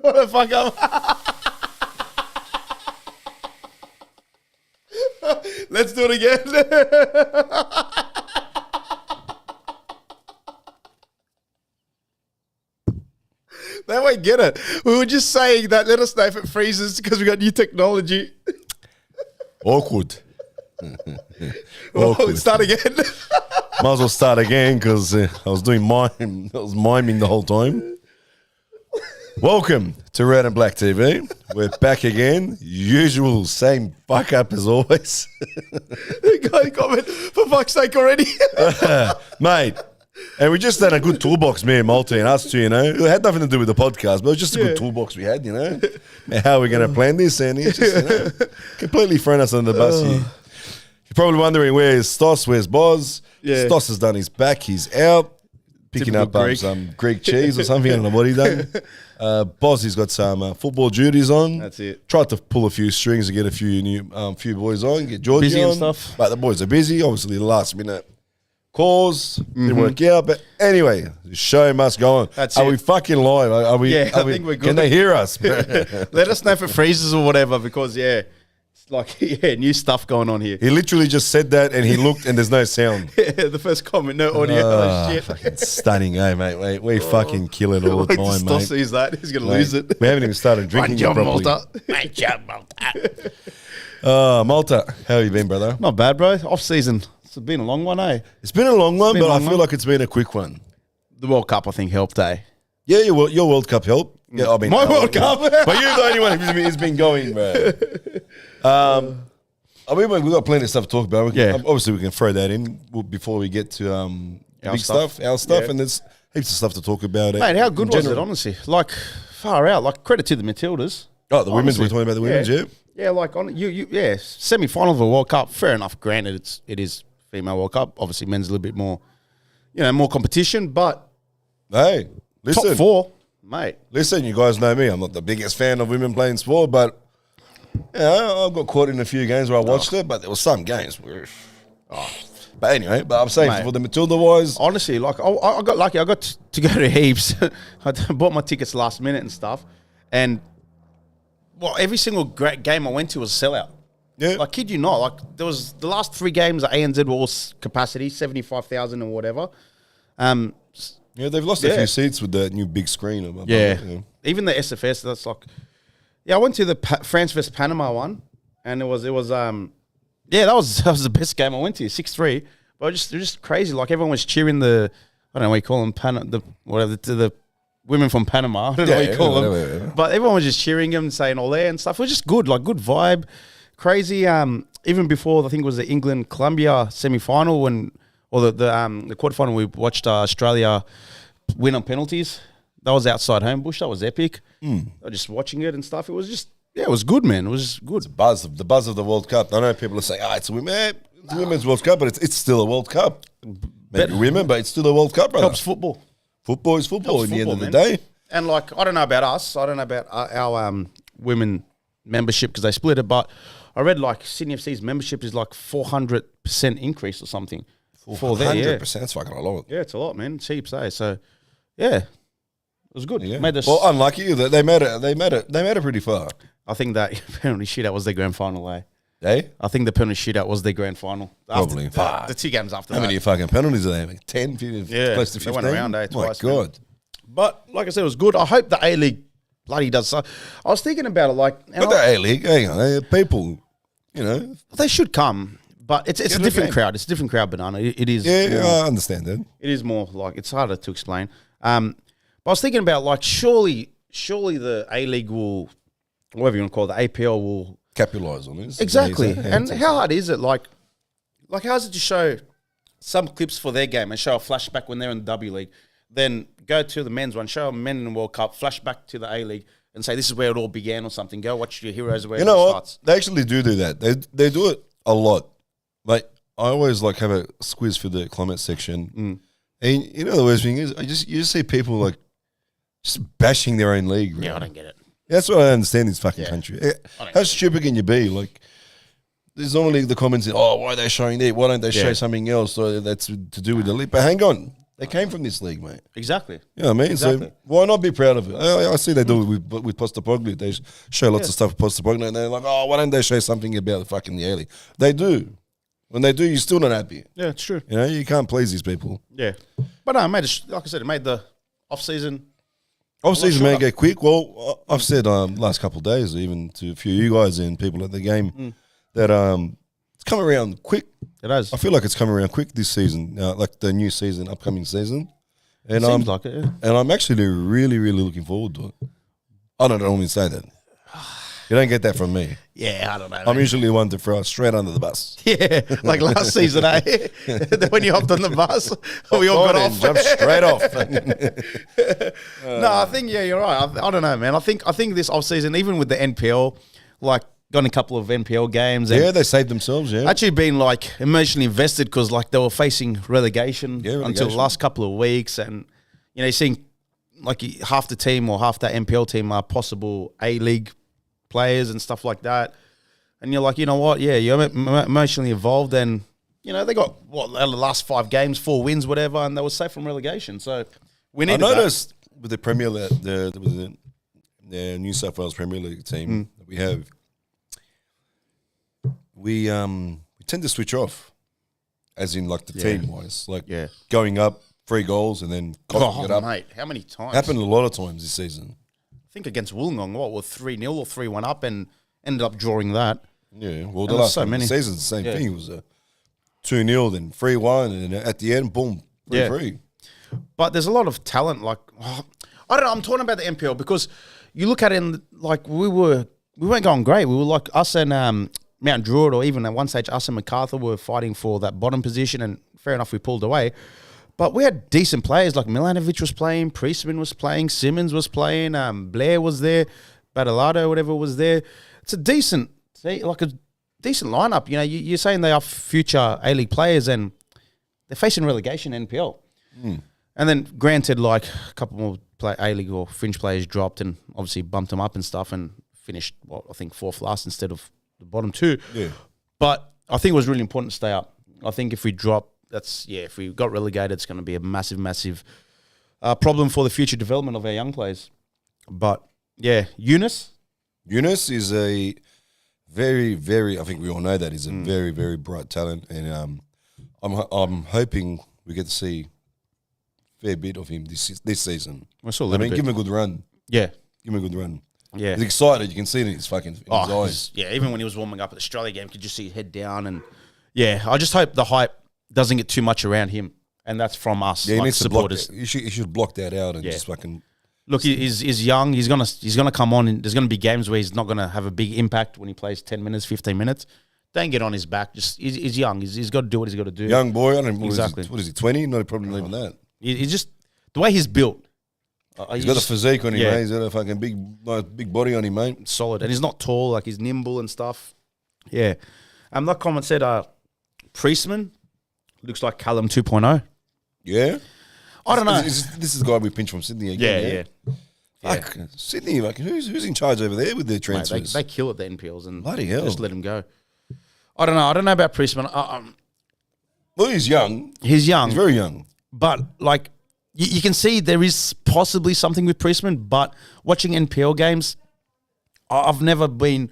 What the fuck up? Let's do it again. They won't get it. We were just saying that. Let us know if it freezes because we got new technology. Awkward. Oh, start again. Might as well start again because I was doing mime. I was miming the whole time. Welcome to Red and Black TV. We're back again. Usual, same fuck up as always. Guy comment, for fuck's sake already. Mate, and we just had a good toolbox, me and Malta and us two, you know. It had nothing to do with the podcast, but it was just a good toolbox we had, you know. And how are we going to plan this? And he's just, you know, completely thrown us under the bus here. You're probably wondering, where's Stos? Where's Boz? Yeah. Stos has done his back. He's out. Picking Typical up Greek. some Greek cheese or something. I don't know what he done. Boz, he's got some football duties on. That's it. Tried to pull a few strings to get a few new few boys on, get Georgie Busy on. and stuff. But the boys are busy. Obviously, the last minute calls didn't work out. But anyway, the show must go on. That's are it. we fucking live? Are we? Yeah, are I we, think we're good. Can they hear us? Let us know if it freezes or whatever because, it's like, new stuff going on here. He literally just said that and he looked and there's no sound. The first comment, no audio. Oh, shit. Fucking stunning, eh, mate? We fucking kill it all the Wait till time, Stos mate. sees that. He's going to Mate, lose it. We haven't even started drinking it properly. Great job, Malta. Malta, how you been, brother? Not bad, bro. Off season. It's been a long one, eh? It's been a long one, been but a I long feel one. like it's been a quick one. The World Cup, I think, helped, eh? Yeah, your World Cup helped. Yeah, I mean, My World Cup. But you're the only one who's been going, bro. I mean, we've got plenty of stuff to talk about. Obviously, we can throw that in before we get to Our big stuff. our stuff, Yeah. and there's heaps of stuff to talk about. Mate, how good in was it, general. honestly? Like, far out. Like, credit to the Matildas. Oh, the women's. Honestly. We're talking about the women's, yeah. Yeah, like, semi-final of a World Cup. Fair enough. Granted, it is female World Cup. Obviously, men's a little bit more, more competition. But Hey, listen, top four, mate. Listen, you guys know me. I'm not the biggest fan of women playing sport, but I got caught in a few games where I watched it. But there were some games where. But anyway, I'm saying Mate. for the Matilda wise, Honestly, like, I got lucky. I got to go to heaps. I bought my tickets last minute and stuff. And, every single great game I went to was a sellout. yeah, Like, kid you not, like, there was the last three games at ANZ were all capacity, 75,000 or whatever. yeah, they've lost a Yeah. few seats with the new big screen. above Yeah. it, Even the SFS, that's like, I went to the France vs Panama one, and that was that was the best game I went to, 6-3. But it was just crazy. Like, everyone was cheering I don't know what you call them, the women from Panama. I don't know what you call them. whatever. But everyone was just cheering them, saying all there and stuff. It was just good, like, good vibe. Crazy. Even before, I think it was the England-Colombia semi-final or the quarterfinal, we watched Australia win on penalties. That was outside Homebush. That was epic. Just watching it and stuff. It was just, it was good, man. It was good. the buzz of the World Cup. I know people are saying, it's a women's World Cup, but it's still a World Cup. Maybe women, but it's still a World Cup, brother. Helps football. Football is football Helps in the end of football, the man. day. And, like, I don't know about us. I don't know about our women membership because they split it. But I read, like, Sydney FC's membership is like 400% increase or something. For their, 100%. That's fucking a lot. Yeah, it's a lot, man. It's heaps, eh? So, yeah, it was good. Yeah. Made us, Well, unlucky that they made it pretty far. I think that penalty shootout was their grand final, eh? Eh? I think the penalty shootout was their grand final. Probably. After the 2 games after How that. many fucking penalties are they having? 10, 15, Yeah, close to they 15? went around, eh, My twice, man. God. But, like I said, it was good. I hope the A-League bloody does so. I was thinking about it, like... and But the A-League, hang on, people, they should come, but it's a Get a different game. crowd. It's a different crowd, Banana. It is. Yeah, more- I understand that. It is more like it's harder to explain. But I was thinking about like surely the A-League will, whatever you want to call it, the APL will Capitalise on this. exactly. Yeah, And how hard is it? Like how is it to show some clips for their game and show a flashback when they're in the W League, then go to the men's one, show a men in the World Cup, flashback to the A-League, and say this is where it all began or something. Go watch your heroes where You it know all what? starts. They actually do that. They do it a lot. Like, I always like have a squeeze for the comment section. And you know the worst thing is, you just see people like just bashing their own league. Right? Yeah, I don't get it. That's what I understand in this fucking Yeah. country. don't How get stupid can you be? Like, there's normally the comments, why are they showing that? Why don't they show Yeah. something else or that's to do with the league? But hang on. They came from this league, mate. Exactly. You know what I mean? Exactly. So why not be proud of it? I see they do it with Postecoglou. They show lots of stuff with Postecoglou, and they're like, oh, why don't they show something about the fucking the A-League? They do. When they do, you're still not happy. Yeah, it's true. You know, you can't please these people. Yeah. But no, mate, like I said, it made the off-season. Off-season may go quick. Well, I've said last couple of days, even to a few of you guys and people at the game, that it's come around quick. It has. I feel like it's coming around quick this season, like the new season, upcoming season. And Seems like it, yeah. And I'm actually really, really looking forward to it. I don't normally say that. You don't get that from me. Yeah, I don't know. I'm usually one to throw straight under the bus. Yeah, like last season, eh? When you hopped on the bus, we all got off. Jumped straight off. No, I think, yeah, you're right. I don't know, man. I think this off-season, even with the NPL, like, got in a couple of NPL games. And Yeah, they saved themselves, yeah. actually been, like, emotionally invested because, like, they were facing relegation, until the last couple of weeks. And, you know, you're seeing, like, half the team or half that NPL team are possible A-League players and stuff like that. And you're like, you know what? Yeah, you're emotionally involved. And, you know, they got, the last 5 games, 4 wins, whatever, and they were safe from relegation. So we needed I noticed with the Premier League, the New South Wales Premier League team that we have, we tend to switch off, as in like the team-wise. Like going up 3 goals and then coughing it up. Mate, how many times? Happened a lot of times this season. I think against Wollongong, were 3-0 or 3-1 up and ended up drawing that. Yeah, well, the last season, the same thing. It was a 2-0, then 3-1, and then at the end, boom, 3-3. But there's a lot of talent. Like, I don't know. I'm talking about the NPL because you look at it and, like, we weren't going great. We were like us and Mount Druitt, or even at one stage, us and MacArthur were fighting for that bottom position, and fair enough, we pulled away. But we had decent players, like Milanovic was playing, Preseason was playing, Simmons was playing, Blair was there, Badalado, whatever was there. It's a decent lineup. You know, you're saying they are future A-League players and they're facing relegation NPL. And then granted, like a couple more A-League or fringe players dropped and obviously bumped them up and stuff and finished, I think 4th last instead of the bottom 2. Yeah. But I think it was really important to stay up. I think if we drop, if we got relegated, it's going to be a massive, massive problem for the future development of our young players. But yeah, Eunice is a very, very, I think we all know that he's a very, very bright talent, and I'm hoping we get to see a fair bit of him this season. Give him a good run. Yeah, give him a good run. Yeah, he's excited. You can see it in his eyes. Yeah, even when he was warming up at the Australia game, you could just see his head down, and I just hope the hype doesn't get too much around him, and that's from us, he needs supporters. To block that. You should block that out and just fucking. Look, he's young. He's gonna come on, and there's gonna be games where he's not gonna have a big impact when he plays 10 minutes, 15 minutes. Don't get on his back. He's young. He's got to do what he's got to do. Young boy. I don't know. What is he? 20? Not probably even that. He's just the way he's built. He's got a physique on him, mate. He's got a fucking big body on him, mate. Solid, and he's not tall. Like, he's nimble and stuff. Yeah. That comment said, Preseason looks like Callum 2.0. Yeah. I don't know. This is the guy we pinched from Sydney again. Yeah. Fuck, Sydney, like, who's in charge over there with their transfers? Mate, they kill at the NPLs and bloody hell. Just let him go. I don't know. I don't know about Preseason. Well, he's young. He's young. He's very young. But, like, you can see there is possibly something with Preseason, but watching NPL games, I've never been...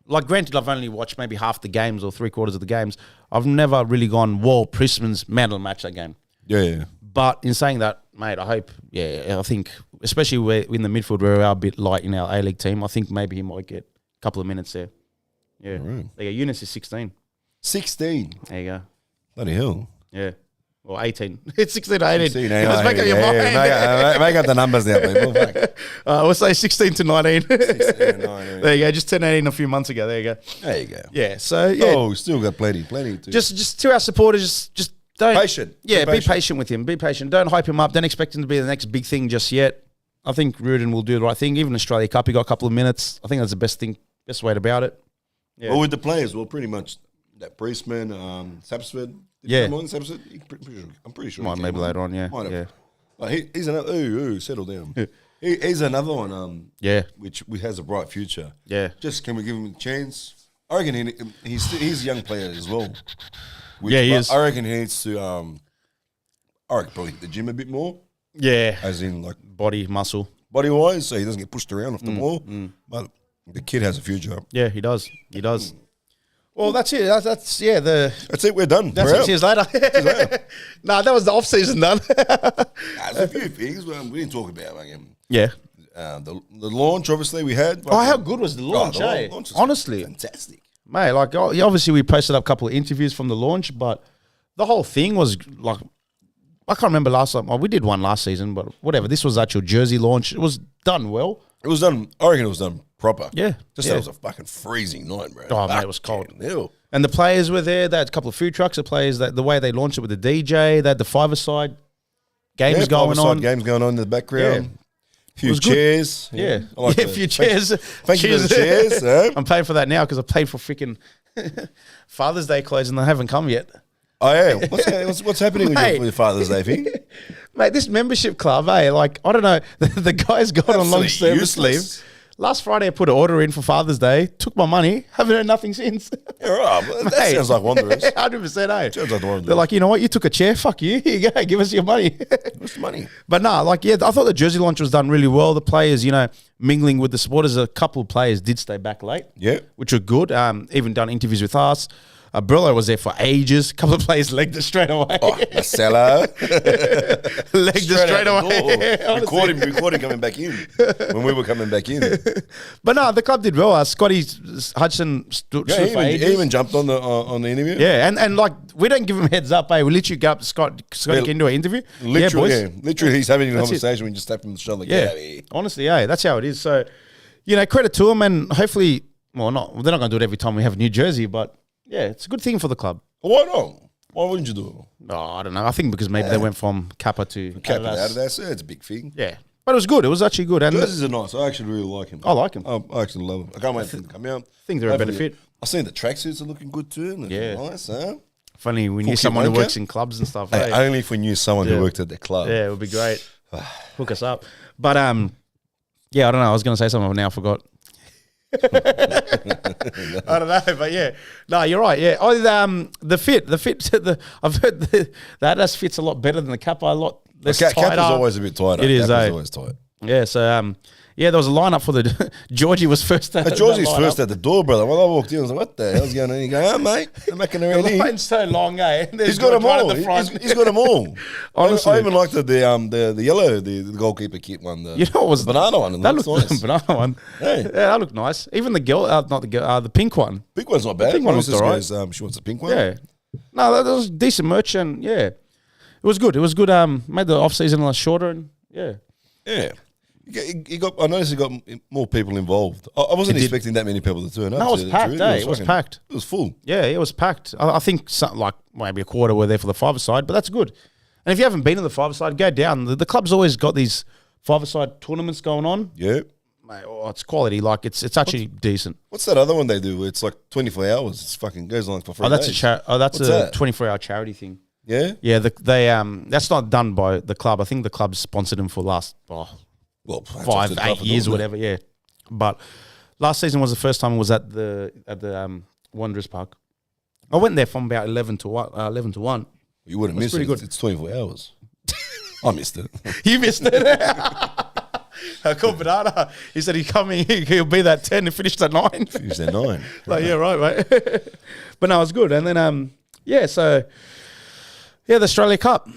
Like, granted, I've only watched maybe half the games or 3/4 of the games. I've never really gone, whoa, Preseason's man of the match that game. Yeah. But in saying that, mate, I hope, I think, especially in the midfield where we are a bit light in our A-League team, I think maybe he might get a couple of minutes there. Yeah. Right. There you go. Eunice is 16. 16? There you go. Bloody hell. Yeah. Or 18. It's 16 to 18. 16, Let's make up your mind. Make up the numbers now, people. We'll say 16 to 19. 16 to 19. There you go. Just turned 18 a few months ago. There you go. There you go. Yeah. So, yeah. Oh, still got plenty. Just to our supporters, just don't... Patient. Yeah, be patient with him. Be patient. Don't hype him up. Don't expect him to be the next big thing just yet. I think Rudin will do the right thing. Even Australia Cup, he got a couple of minutes. I think that's the best way about it. Yeah. Well, with the players, pretty much that Priestman, Sapsford. Yeah. I'm pretty sure. Might maybe later on, yeah. He's another. Settle down. He's another one. Which has a bright future. Yeah. Just can we give him a chance? I reckon he's a young player as well. He is. I reckon he needs to. I I reckon probably hit the gym a bit more, Yeah. as in like Body, muscle. body-wise, so he doesn't get pushed around off the ball. But the kid has a future. Yeah, he does. He does. Well, that's it. That's That's it. We're done. That's We're 6 years later. No, that was the off season done. There's a few things we didn't talk about. Like, Yeah. the launch, obviously, we had. Oh, how good was the launch, the eh? launch was Honestly. fantastic. Mate, like, obviously we posted up a couple of interviews from the launch, but the whole thing was, like, I can't remember last time. Well, we did one last season, but whatever. This was actual jersey launch. It was done well. It was done, I reckon it was done proper. Yeah. Just that it was a fucking freezing night, bro. Oh, mate, it was cold. Hell. And the players were there. They had a couple of food trucks. The players, that the way they launched it with the DJ, they had the five-a-side games going on. Games going on in the background. Yeah. Few chairs. Yeah. I like a the- few chairs. Thank you for the chairs. I'm paying for that now because I paid for freaking Father's Day clothes and they haven't come yet. Oh, yeah. What's happening with Mate. your Father's Day thing? Mate, this membership club, like, I don't know, the guy's got on long Absolutely service useless. leave. Last Friday, I put an order in for Father's Day, took my money, haven't heard nothing since. Yeah, right. Well, that Mate. sounds like Wanderers. 100%, eh? Sounds like the Wanderers. They're like, you know what, you took a chair, fuck you, here you go, give us your money. What's the money? But nah, like, yeah, I thought the jersey launch was done really well. The players, mingling with the supporters, a couple of players did stay back late. Yeah. Which were good. Even done interviews with us. Brillo was there for ages. A couple of players legged it straight away. Oh, a seller. Legged it straight away. Recording coming back in when we were coming back in. But no, the club did well. Scotty Hudson stood Yeah, for ages. he even jumped on the interview. Yeah, and like, we don't give him heads up, eh? We literally go up to Scotty into an interview. Literally, boys. literally, he's having a That's conversation. We just tap him on the shoulder. Yeah, Get out of here. honestly, that's how it is. So, credit to them, and hopefully, they're not going to do it every time we have a new jersey, but yeah, it's a good thing for the club. Why not? Why wouldn't you do it? Oh, I don't know. I think because maybe they went from Kappa to Cap it Adidas. out of there, so it's a big thing. Yeah, but it was good. It was actually good, and Jerseys are nice. I actually really like him. I like him. I actually love him. I can't wait for them to come out. think they're a better fit. I've seen the tracksuits are looking good too. And Yeah. nice, huh? Funny, we knew Full someone who kit works wanker. in clubs and stuff. Hey, eh? only if we knew someone Yeah. who worked at the club. Yeah, it would be great. Hook us up. But yeah, I don't know. I was going to say something, but now I forgot. I don't know, but yeah, no, you're right. Yeah, the fit. I've heard the Adidas fits a lot better than the Kappa. A lot less Cap tighter. is always a bit tighter. It is, Cap eh? always tight. Yeah, so yeah, there was a lineup for the Georgie was first. Georgie's first at the door, brother. When I walked in, I was like, "What the hell's going on?" He go, "Oh, mate, I'm making around The here." line's so long, eh? There's He's got them George right all. at the front. He's got them all. Honestly. I even liked the yellow, the goalkeeper kit one. You know what was the banana one? That Looks looked nice. the banana one. Hey. Yeah, that looked nice. Even the girl, not the girl, the pink one. Pink one's not bad. pink one My looked sister alright. goes, she wants a pink one. Yeah, no, that was decent merch, and yeah, it was good. It was good. Made the off season a lot shorter, and yeah. Yeah. I noticed he got more people involved. I wasn't expecting that many people to turn up. No, it was to packed, truth. eh? It was packed. It was full. Yeah, it was packed. I think like maybe a quarter were there for the five-a-side, but that's good. And if you haven't been to the five-a-side, go down. The club's always got these five-a-side tournaments going on. Yeah. Mate, it's quality. Like it's actually decent. What's that other one they do? Where it's like 24 hours. It's fucking goes on for 3 That's days. that's What's a that? 24-hour charity thing. Yeah. Yeah, that's not done by the club. I think the club sponsored them for last Well, 5-8 years or whatever. Yeah, but last season was the first time it was at the Wanderers Park. I went there from about 11 to 1. You wouldn't miss pretty it. good. It's 24 hours. I missed it. You missed it. I called Banana. He said he'll be there at 10 and finished at 9. Finished at 9. Like, yeah, right, mate. But no, it was good. And then the Australia Cup.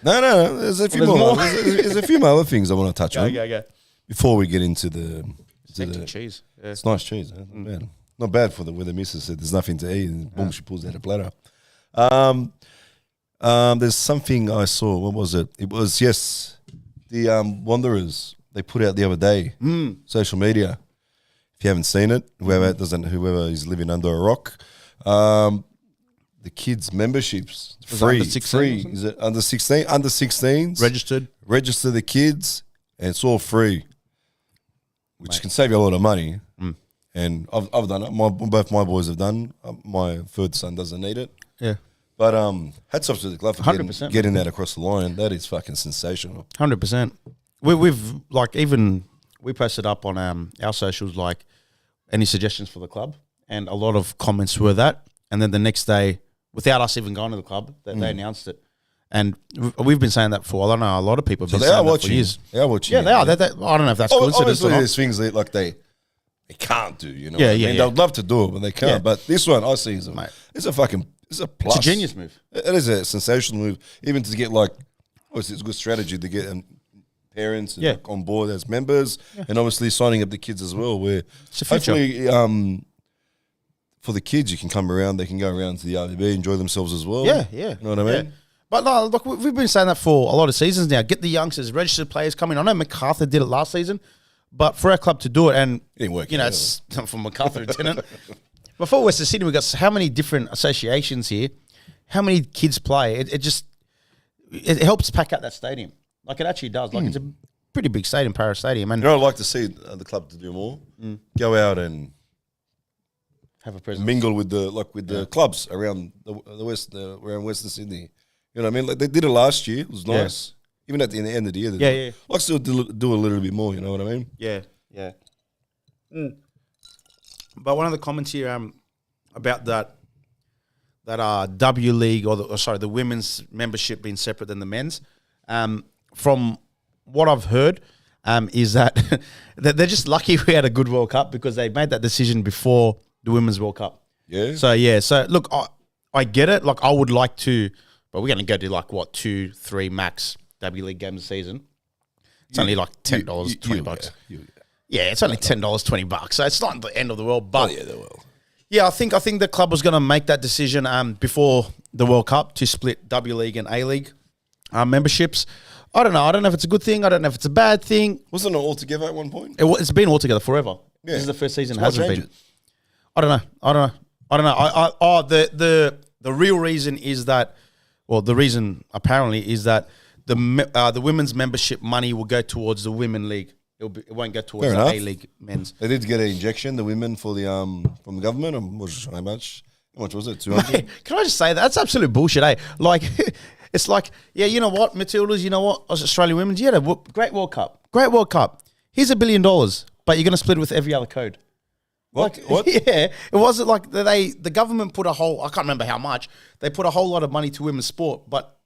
No. There's a few There's more. more. There's a few more other things I want to touch on Go. before we get into the. Hectic cheese. Yeah. It's nice cheese. Eh? Not bad. Not bad for where the missus said there's nothing to eat, and boom, she pulls out a platter. There's something I saw. What was it? It was the Wanderers. They put out the other day, social media. If you haven't seen it, whoever is living under a rock, the kids' memberships free. under 16 or Free. something? Is it under 16? Under 16s. Registered. Register the kids, and it's all free, which can save you a lot of money. And I've done it. Both my boys have done. My third son doesn't need it. Yeah. But hats off to the club for 100%. getting that across the line. That is fucking sensational. 100%. We've like even we posted up on our socials like any suggestions for the club, and a lot of comments were that. And then the next day, without us even going to the club, they announced it. And we've been saying that for, I don't know, a lot of people have So been they are saying that for watching. years. They are watching. Yeah, they are. I don't know if that's coincidence Obviously, or not. there's things that like they can't do. You know, Yeah, what I yeah, mean? yeah. They'd love to do it, but they can't. Yeah. But this one, I see, it's Mate. it's a plus. It's a genius move. It is a sensational move, even to get like. Obviously, it's a good strategy to get parents and, Yeah. like, on board as members, and obviously signing up the kids as well. Where It's a future. hopefully, for the kids, you can come around. They can go around to the RBTV, enjoy themselves as well. Yeah. You know what I mean? Yeah. But no, look, we've been saying that for a lot of seasons now. Get the youngsters, registered players coming. I know MacArthur did it last season, but for our club to do it, and It didn't work. you know, out. it's for MacArthur, it didn't. But for Western Sydney, we've got how many different associations here? How many kids play? It helps pack out that stadium. Like it actually does. Like it's a pretty big stadium, Paris Stadium, and You know, I'd like to see the club to do more. Go out and have a presence. mingle with the clubs around the west, around Western Sydney. You know what I mean? Like they did it last year. It was nice. Even at the end of the year. Yeah. Like still do a little bit more. You know what I mean? Yeah. But one of the comments here about that W League or the women's membership being separate than the men's, from what I've heard, is that they're just lucky we had a good World Cup because they made that decision before the Women's World Cup. Yeah. So look, I get it. Like I would like to, but we're going to go to like what 2-3 max W League games a season. It's only like $10, $20. Yeah, it's only $10, $20. So it's not the end of the world. But yeah, they will. yeah, I think the club was going to make that decision before the World Cup to split W League and A-League memberships. I don't know. I don't know if it's a good thing. I don't know if it's a bad thing. Wasn't it all together at one point? It's been all together forever. Yeah. This is the first season. So It hasn't why been. change it? I don't know. The real reason is that, well, the reason apparently is that the women's membership money will go towards the women league. It won't go towards Fair the enough. A-League men's. They did get an injection, the women, for the from the government. How much? How much was it? 200. Can I just say that? That's absolute bullshit, eh? Like, it's like, yeah, you know what, Matildas, you know what, Australian women's, you had a great World Cup. Great World Cup. Here's $1 billion, but you're going to split it with every other code. What? Like, What? Yeah, it wasn't like the government put I can't remember how much, they put a whole lot of money to women's sport, but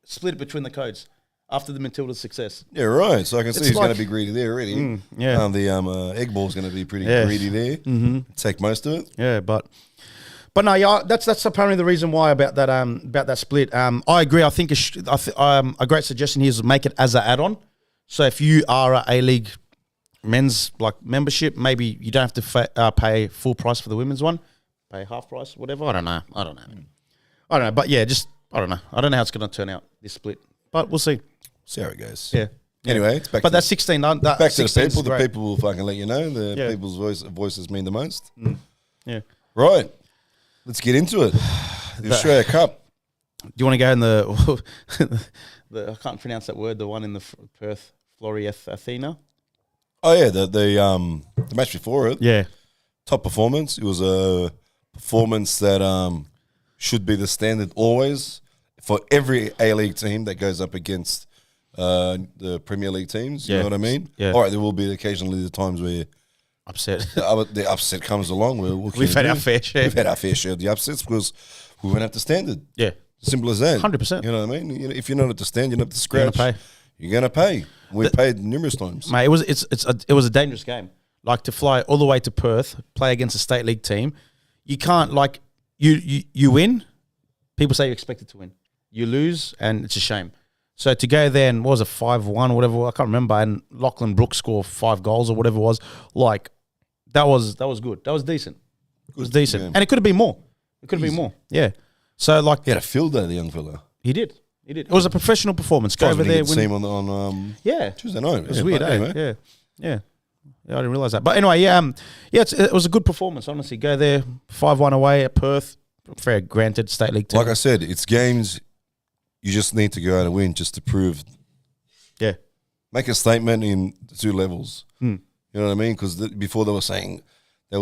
split it between the codes after the Matildas' success. Yeah, right. So I can see It's he's going like- to be greedy there already. yeah. The egg ball's going to be pretty Yeah. greedy there. Mm-hmm. Take most of it. Yeah, but no, yeah, that's apparently the reason why about that split. I agree. I think a great suggestion here is make it as an add-on. So if you are a A-League men's like membership, maybe you don't have to pay full price for the women's one, pay half price, whatever. I don't know. But yeah, just I don't know. I don't know how it's going to turn out this split, but we'll see. See how it goes. Yeah. Anyway, it's back. But to that's 16. Back back to the people. The people will fucking let you know. The Yeah. people's voices mean the most. Yeah. Right. Let's get into it. The Australia Cup. Do you want to go in the I can't pronounce that word. The one in the Perth, Florieth Athena. Oh yeah, the match before it. Yeah. Top performance. It was a performance that should be the standard always for every A-League team that goes up against the Premier League teams. You Yeah. know what I mean? Yeah. All right, there will be occasionally the times where Upset. the upset comes along. We've had our fair share. We've had our fair share of the upsets because we went up to standard. Yeah. Simple as that. 100%. You know what I mean? If you're not at the stand, you're not at the You're scratch. gonna pay. You're going to pay. We've paid numerous times. Mate, it was a dangerous game. Like to fly all the way to Perth, play against a state league team. You can't like you win. People say you're expected to win. You lose, and it's a shame. So to go there and what was it 5-1, whatever, I can't remember, and Lachlan Brooks score 5 goals or whatever it was. Like that was good. That was decent. It was decent, yeah. and it could have been more. It could have been more. Yeah. So like He had a field day, the young fella. he did. It was a professional performance. Go over there, See win. him on Yeah. Tuesday night. It was weird, eh? Yeah. I didn't realize that. But anyway, it was a good performance, honestly. Go there, 5-1 away at Perth. Fair, granted, state league team. Like I said, it's games you just need to go out and win just to prove. Yeah. Make a statement in the 2 levels. Mm. You know what I mean? Because before they would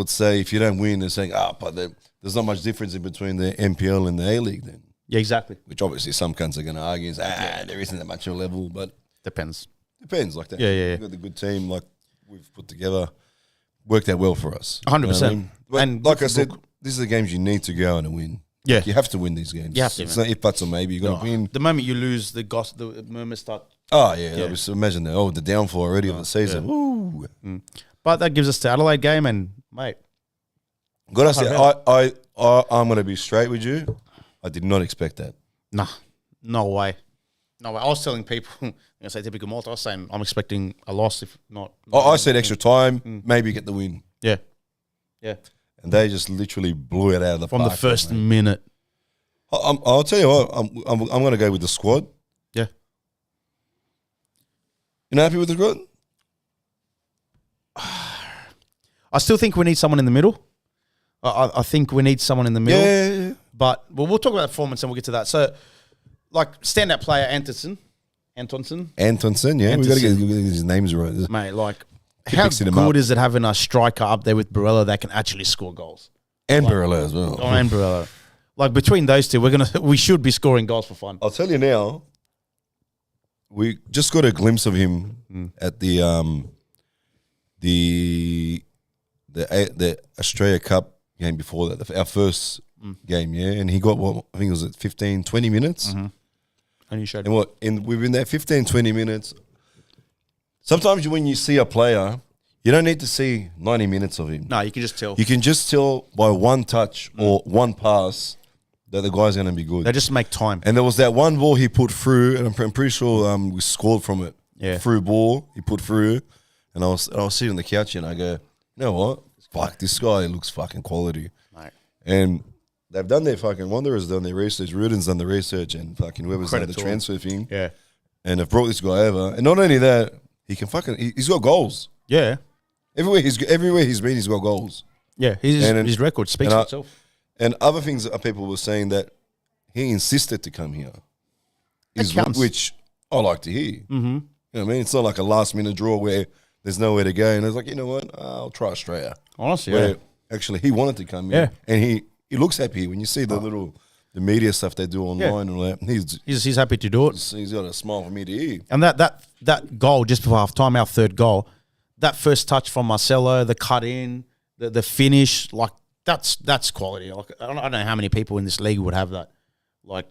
say, if you don't win, they're saying, but there's not much difference in between the NPL and the A-League then. Yeah, exactly. Which obviously some cunts are going to argue is, there isn't that much of a level, but Depends. depends like that. Yeah. We've got the good team like we've put together, worked out well for us. 100%. You know what I mean? But And like I good said, book. these are the games you need to go out and win. Yeah. You have to win these games. You have to, It's man. not if, buts, or maybe. You're going to win. The moment you lose, the murmurs start. Oh, yeah. Imagine that. Oh, the downfall already of the season. Yeah. Woo. But that gives us the Adelaide game, and, mate. Gotta say, I'm going to be straight with you. I did not expect that. Nah, no way. No way. I was telling people, I'm going to say typical Malta, I was saying I'm expecting a loss, if not. I said extra time, maybe get the win. Yeah. Yeah. And they just literally blew it out of the From park. the first minute. I'll tell you what, I'm going to go with the squad. Yeah. You not happy with the squad? I still think we need someone in the middle. I think we need someone in the middle. Yeah. But we'll talk about performance and we'll get to that. So, like, standout player, Antonsen, yeah. We got to get his names right. Mate, like, Keep how mixing them up. good is it having a striker up there with Barella that can actually score goals? And Barella as well. Oh, and Barella. Like, between those two, we should be scoring goals for fun. I'll tell you now, we just got a glimpse of him at the Australia Cup game before that, our first game, yeah, and he got what I think it was at 15, 20 minutes. And you showed And within that 15, 20 minutes, sometimes when you see a player, you don't need to see 90 minutes of him. No, you can just tell. You can just tell by one touch or one pass that the guy's going to be good. They just make time. And there was that one ball he put through, and I'm pretty sure we scored from it. Yeah. Through ball, he put through, and I was sitting on the couch and I go, you know what? Fuck, this guy looks fucking quality. Right. And they've done their fucking Wanderers done their research, Ruden's done the research, and fucking whoever's done the transfer thing. Yeah. And they've brought this guy over. And not only that, he can he's got goals. Yeah. Everywhere he's been, he's got goals. Yeah. His record speaks for itself. And other things that people were saying that he insisted to come here. Which I like to hear. You know what I mean? It's not like a last minute draw where there's nowhere to go. And I was like, you know what? I'll try Australia. Honestly, where actually he wanted to come here. And he looks happy when you see the media stuff they do online and all that. He's happy to do it. He's got a smile from ear to ear. And that goal just before half time, our third goal, that first touch from Marcelo, the cut in, the finish, like that's quality. Like I don't know how many people in this league would have that. Like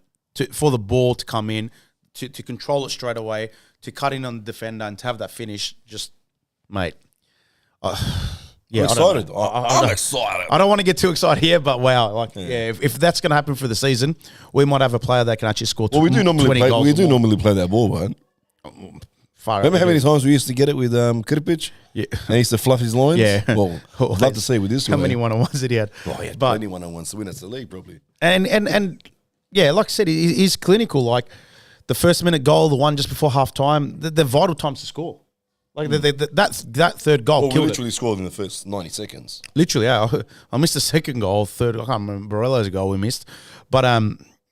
for the ball to come in, to control it straight away, to cut in on the defender and to have that finish, just mate. Yeah, I'm excited. I'm excited. I don't want to get too excited here, but wow, like if that's going to happen for the season, we might have a player that can actually score. Well, we do normally play that ball, man. Remember how many times we used to get it with Kripic? Yeah, and he used to fluff his lines. Yeah, well, I'd love to see with this. How many one-on-ones did he had? Oh, he had plenty one-on-ones to win us the league, probably. And yeah, like I said, he's clinical. Like the first minute goal, the one just before half time, they're vital times to score. Like that third goal killed we literally scored in the first 90 seconds. Literally, yeah. I missed the second goal, third. I can't remember Barella's goal we missed, but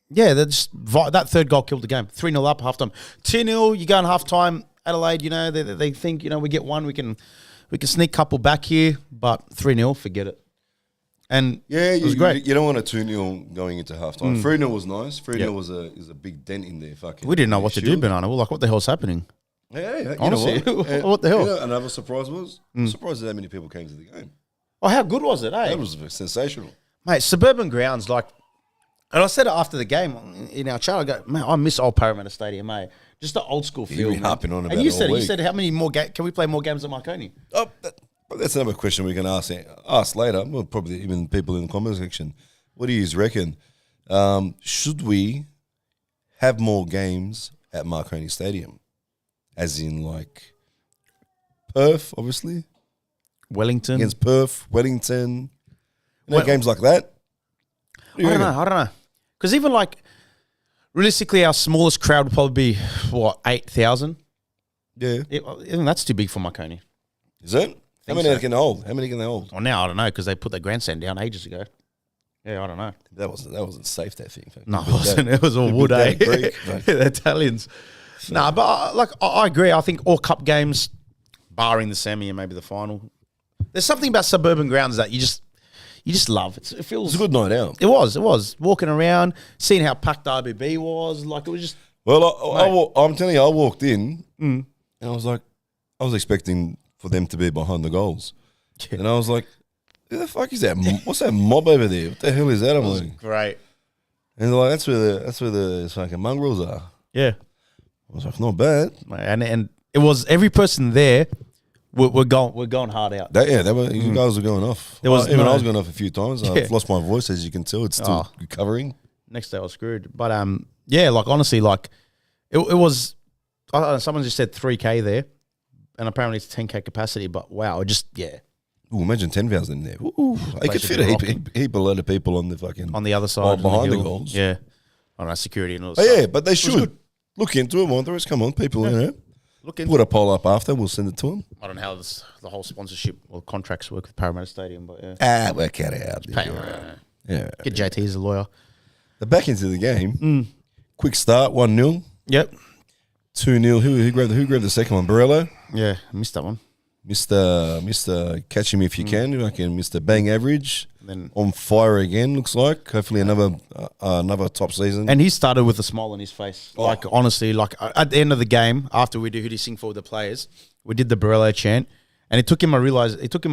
yeah, that third goal killed the game. 3-0 up halftime. 2-0. You go in halftime. Adelaide, you know, they think we get one, we can sneak a couple back here, but 3-0, forget it. And yeah, it was great. You don't want a 2-0 going into halftime. 3-0 was nice. 3-0 is a big dent in there. Fucking. We didn't know what to do, Banana. We're like, what the hell's happening? Yeah, honestly, you know what? What the hell? You know, another surprise was I'm surprised that many people came to the game. Oh, how good was it? That was sensational, mate. Suburban grounds, like, and I said it after the game in our chat. I go, man, I miss old Parramatta Stadium, mate. Just the old school feel. You've been harping on about and you it all week. said, how many more can we play more games at Marconi? Oh, that's another question we can ask later. Well, probably even people in the comment section. What do you reckon? Should we have more games at Marconi Stadium? As in, like, Perth, obviously. Wellington. Against Perth, Wellington. Games like that. I don't know. Because even, like, realistically, our smallest crowd would probably be, 8,000? Yeah. I think that's too big for Marconi. Is it? How many can they hold? Well, now I don't know, because they put their grandstand down ages ago. Yeah, I don't know. That wasn't safe, that thing. No, it wasn't. It was all wood, eh? The Italians. No, but I agree. I think all cup games, barring the semi and maybe the final, there's something about suburban grounds that you just love. It feels. It's a good night out. It was walking around, seeing how packed RBB was. Like it was just. Well, I'm telling you, I walked in and I was like, I was expecting for them to be behind the goals, and I was like, who the fuck is that? What's that mob over there? What the hell is that? I'm like, great. And they're like, that's where the fucking mongrels are. Yeah. I was like, not bad. And it was every person there. We're going hard out. You guys were going off. I was going off a few times. Yeah. I've lost my voice, as you can tell. It's still recovering. Next day I was screwed. But yeah, like honestly, like it was. I don't know, someone just said 3K there, and apparently it's 10K capacity. But wow, it just Ooh, imagine 10,000 in there. Ooh, they could fit a heap a lot of people on the fucking on the other side behind the goals. Yeah, I don't know, security and all. Oh, yeah, but they should look into it. Wanderers, come on, people, you know. Put a poll up after. We'll send it to them. I don't know how the whole sponsorship or contracts work with Parramatta Stadium, but yeah. Work it out. Yeah. Get JT as a lawyer. They're back into the game. Quick start, 1-0. Yep. 2-0. Who grabbed the second one? Barello? Yeah, I missed that one. Mr. Catch him if you can. Mr. Bang Average. Then on fire again, looks like. Hopefully another top season. And he started with a smile on his face. Like, honestly, like at the end of the game, after we do Who Do You Sing For with the players, we did the Barello chant. And it took him a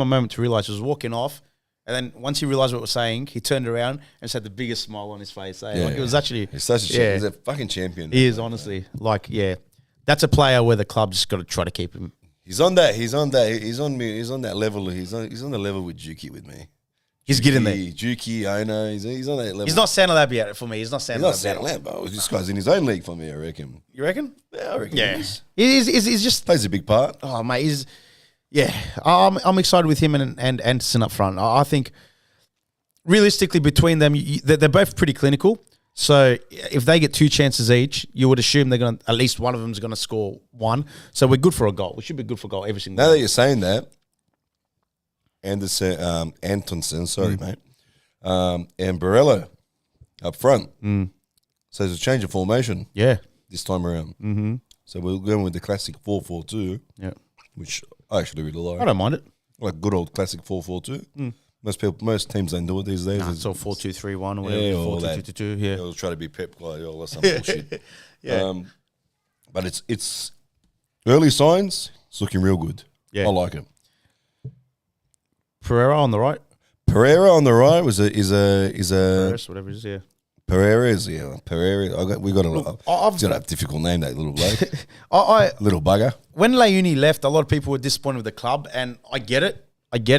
moment to realize he was walking off. And then once he realized what we're saying, he turned around and just had the biggest smile on his face. Like, it was actually... He's such a champion. He's a fucking champion. He is, honestly. Like, yeah. That's a player where the club just got to try to keep him. He's on that level. He's on the level with Juki with me. He's getting there. Juki, I know. He's on that level. He's not Santa Lab yet for me. He's not Santa Lab. This guy's in his own league for me, I reckon. You reckon? Yeah, I reckon. Yeah. He's just... Plays a big part. Oh, mate, I'm excited with him and Anderson up front. I think realistically between them, they're both pretty clinical. So if they get 2 chances each, you would assume they're going to, at least one of them is going to score 1. So we're good for a goal. We should be good for a goal every single Now game. that you're saying that, Antonsen, sorry, mate, and Barello up front. So there's a change of formation. Yeah. This time around. Mm-hmm. So we're going with the classic 4-4-2. Yeah. Which I actually really like. I don't mind it. Like good old classic 4-4-2. Most teams don't do it these days. It's all 4-2-3-1 or whatever. 4-2-2-2. Yeah. They'll try to be Pep Guardiola or some bullshit. Yeah. But it's early signs. It's looking real good. Yeah. I like it. Pereira on the right. Pereira on the right is a Pereira, whatever it is, yeah. Pereira. We got a difficult name, that little bloke. Little bugger. When Leuni left, a lot of people were disappointed with the club, and I get it.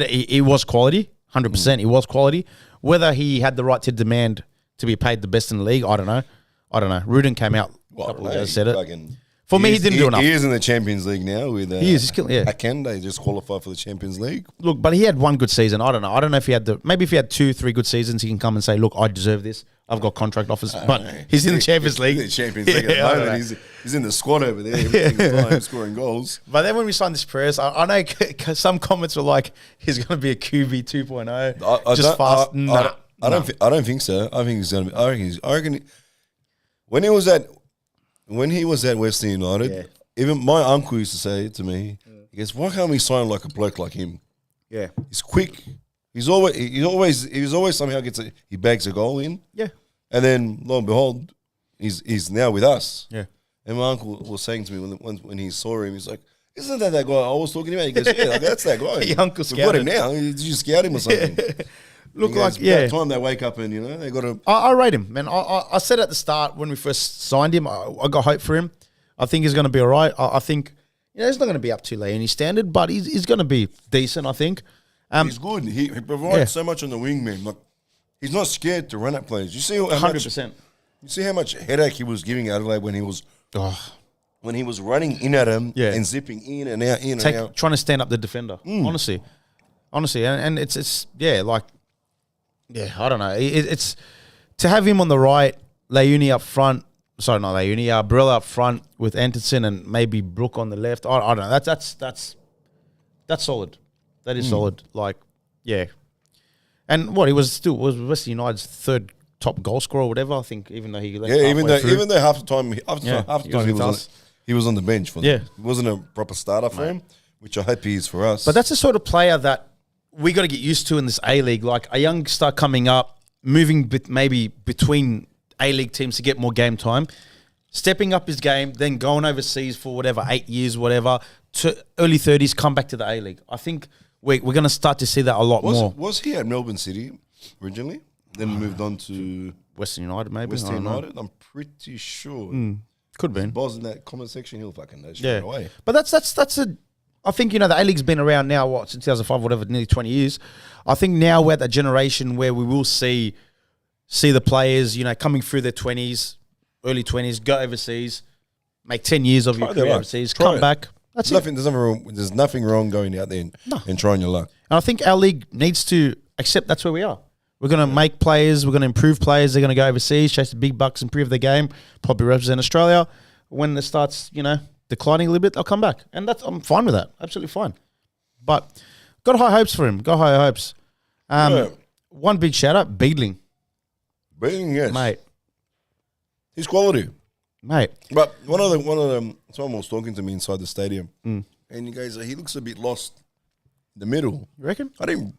He was quality, 100%. He was quality. Whether he had the right to demand to be paid the best in the league, I don't know. Rudin came out a couple of days, said it. For me, he didn't do enough. He is in the Champions League now with he's killing, yeah. Aken. They just qualified for the Champions League. Look, but he had one good season. I don't know if he had maybe if he had 2-3 good seasons, he can come and say, look, I deserve this. I've got contract offers. But he's in the Champions League. He's in the Champions League at the moment. He's in the squad over there every single time scoring goals. But then when we signed this Perez, I know some comments were like, he's going to be a QB 2.0. Just fast. I don't think so. I think he's going to be. I reckon when he was at Western United, even my uncle used to say to me, he goes, why can't we sign like a bloke like him? Yeah. He's quick. He's always somehow he bags a goal in. Yeah. And then lo and behold, he's now with us. Yeah. And my uncle was saying to me when he saw him, he's like, isn't that guy I was talking about? He goes, yeah, that's that guy. Your uncle scouted. Got him now. Did you scout him or something? Look like, yeah. Time they wake up and, they got to... I rate him, man. I said at the start when we first signed him, I got hope for him. I think he's going to be all right. I think, he's not going to be up to Leonie's standard, but he's going to be decent, I think. He's good. He provides so much on the wing, man. Like, he's not scared to run at players. You see how 100%. You see how much headache he was giving Adelaide when he was running in at him and zipping in and out, trying to stand up the defender. Honestly, and it's I don't know. It's to have him on the right, Leuni up front. Sorry, not Leuni. Barella up front with Anderson and maybe Brook on the left. I don't know. That's solid. That is solid. And he was Western United's 3rd top goal scorer or whatever. I think even though he left even though half the time he was on the bench for them. He wasn't a proper starter for him, which I hope he is for us. But that's the sort of player that we got to get used to in this A-League. Like a youngster coming up, moving maybe between A-League teams to get more game time, stepping up his game, then going overseas for 8 years, whatever, to early 30s, come back to the A-League. I think we're going to start to see that a lot more. Was he at Melbourne City originally? Then moved on to... Western United, maybe. Western I don't know. United, I'm pretty sure. Could be. Boz in that comment section, he'll fucking know straight away. But that's a. I think, you know, the A-League's been around now, since 2005, whatever, nearly 20 years. I think now we're at that generation where we will see the players, you know, coming through their 20s, early 20s, go overseas, make 10 years of your career overseas, come back. That's it. There's nothing wrong going out there and trying your luck. And I think our league needs to accept that's where we are. We're going to make players, we're going to improve players, they're going to go overseas, chase the big bucks, improve their game, probably represent Australia. When it starts, you know, declining a little bit, they'll come back. And I'm fine with that. Absolutely fine. But got high hopes for him. Got high hopes. One big shout out, Beadling. Beadling, yes. Mate. He's quality. Mate. But one of them, someone was talking to me inside the stadium, and he goes, he looks a bit lost in the middle. You reckon? I didn't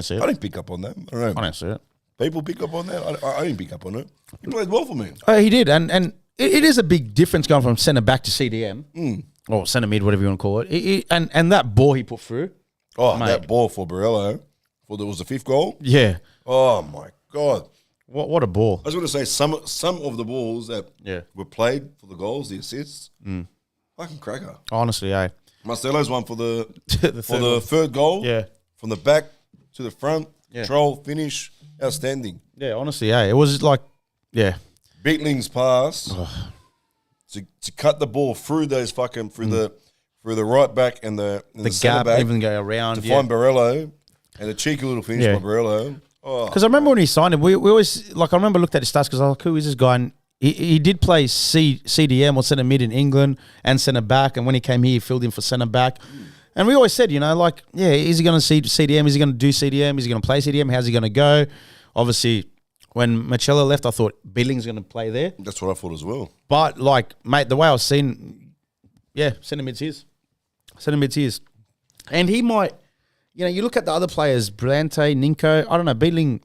see it. I didn't pick up on that. I don't know. I didn't see it. People pick up on that. I didn't pick up on it. He played well for me. He did. And it is a big difference going from centre back to CDM or centre mid, whatever you want to call it. And that ball he put through. Oh, mate. That ball for Barello, for there was the 5th goal. Yeah. Oh my God. What a ball. I was going to say some of the balls that were played for the goals, the assists, fucking cracker. Honestly, Marcelo's one for the the third goal. Yeah. From the back to the front, control, finish, outstanding. Yeah, honestly, it was like, Beatling's pass to cut the ball through those fucking through the right back and the gap, back, even go around to find Barello, and a cheeky little finish by Barello. Because I remember when he signed him, we always, like, I remember looked at his stats because I was like, who is this guy? And he did play CDM or centre mid in England and centre back, and when he came here, he filled in for centre back. And we always said, you know, like, is he going to see CDM? Is he going to do CDM? Is he going to play CDM? How's he going to go? Obviously, when Marcelo left, I thought Billing's going to play there. That's what I thought as well. But, like, mate, the way I was seeing, centre mid's his. Centre mid's his. And he might, you know, you look at the other players, Brillante, Ninko, I don't know, Beadling,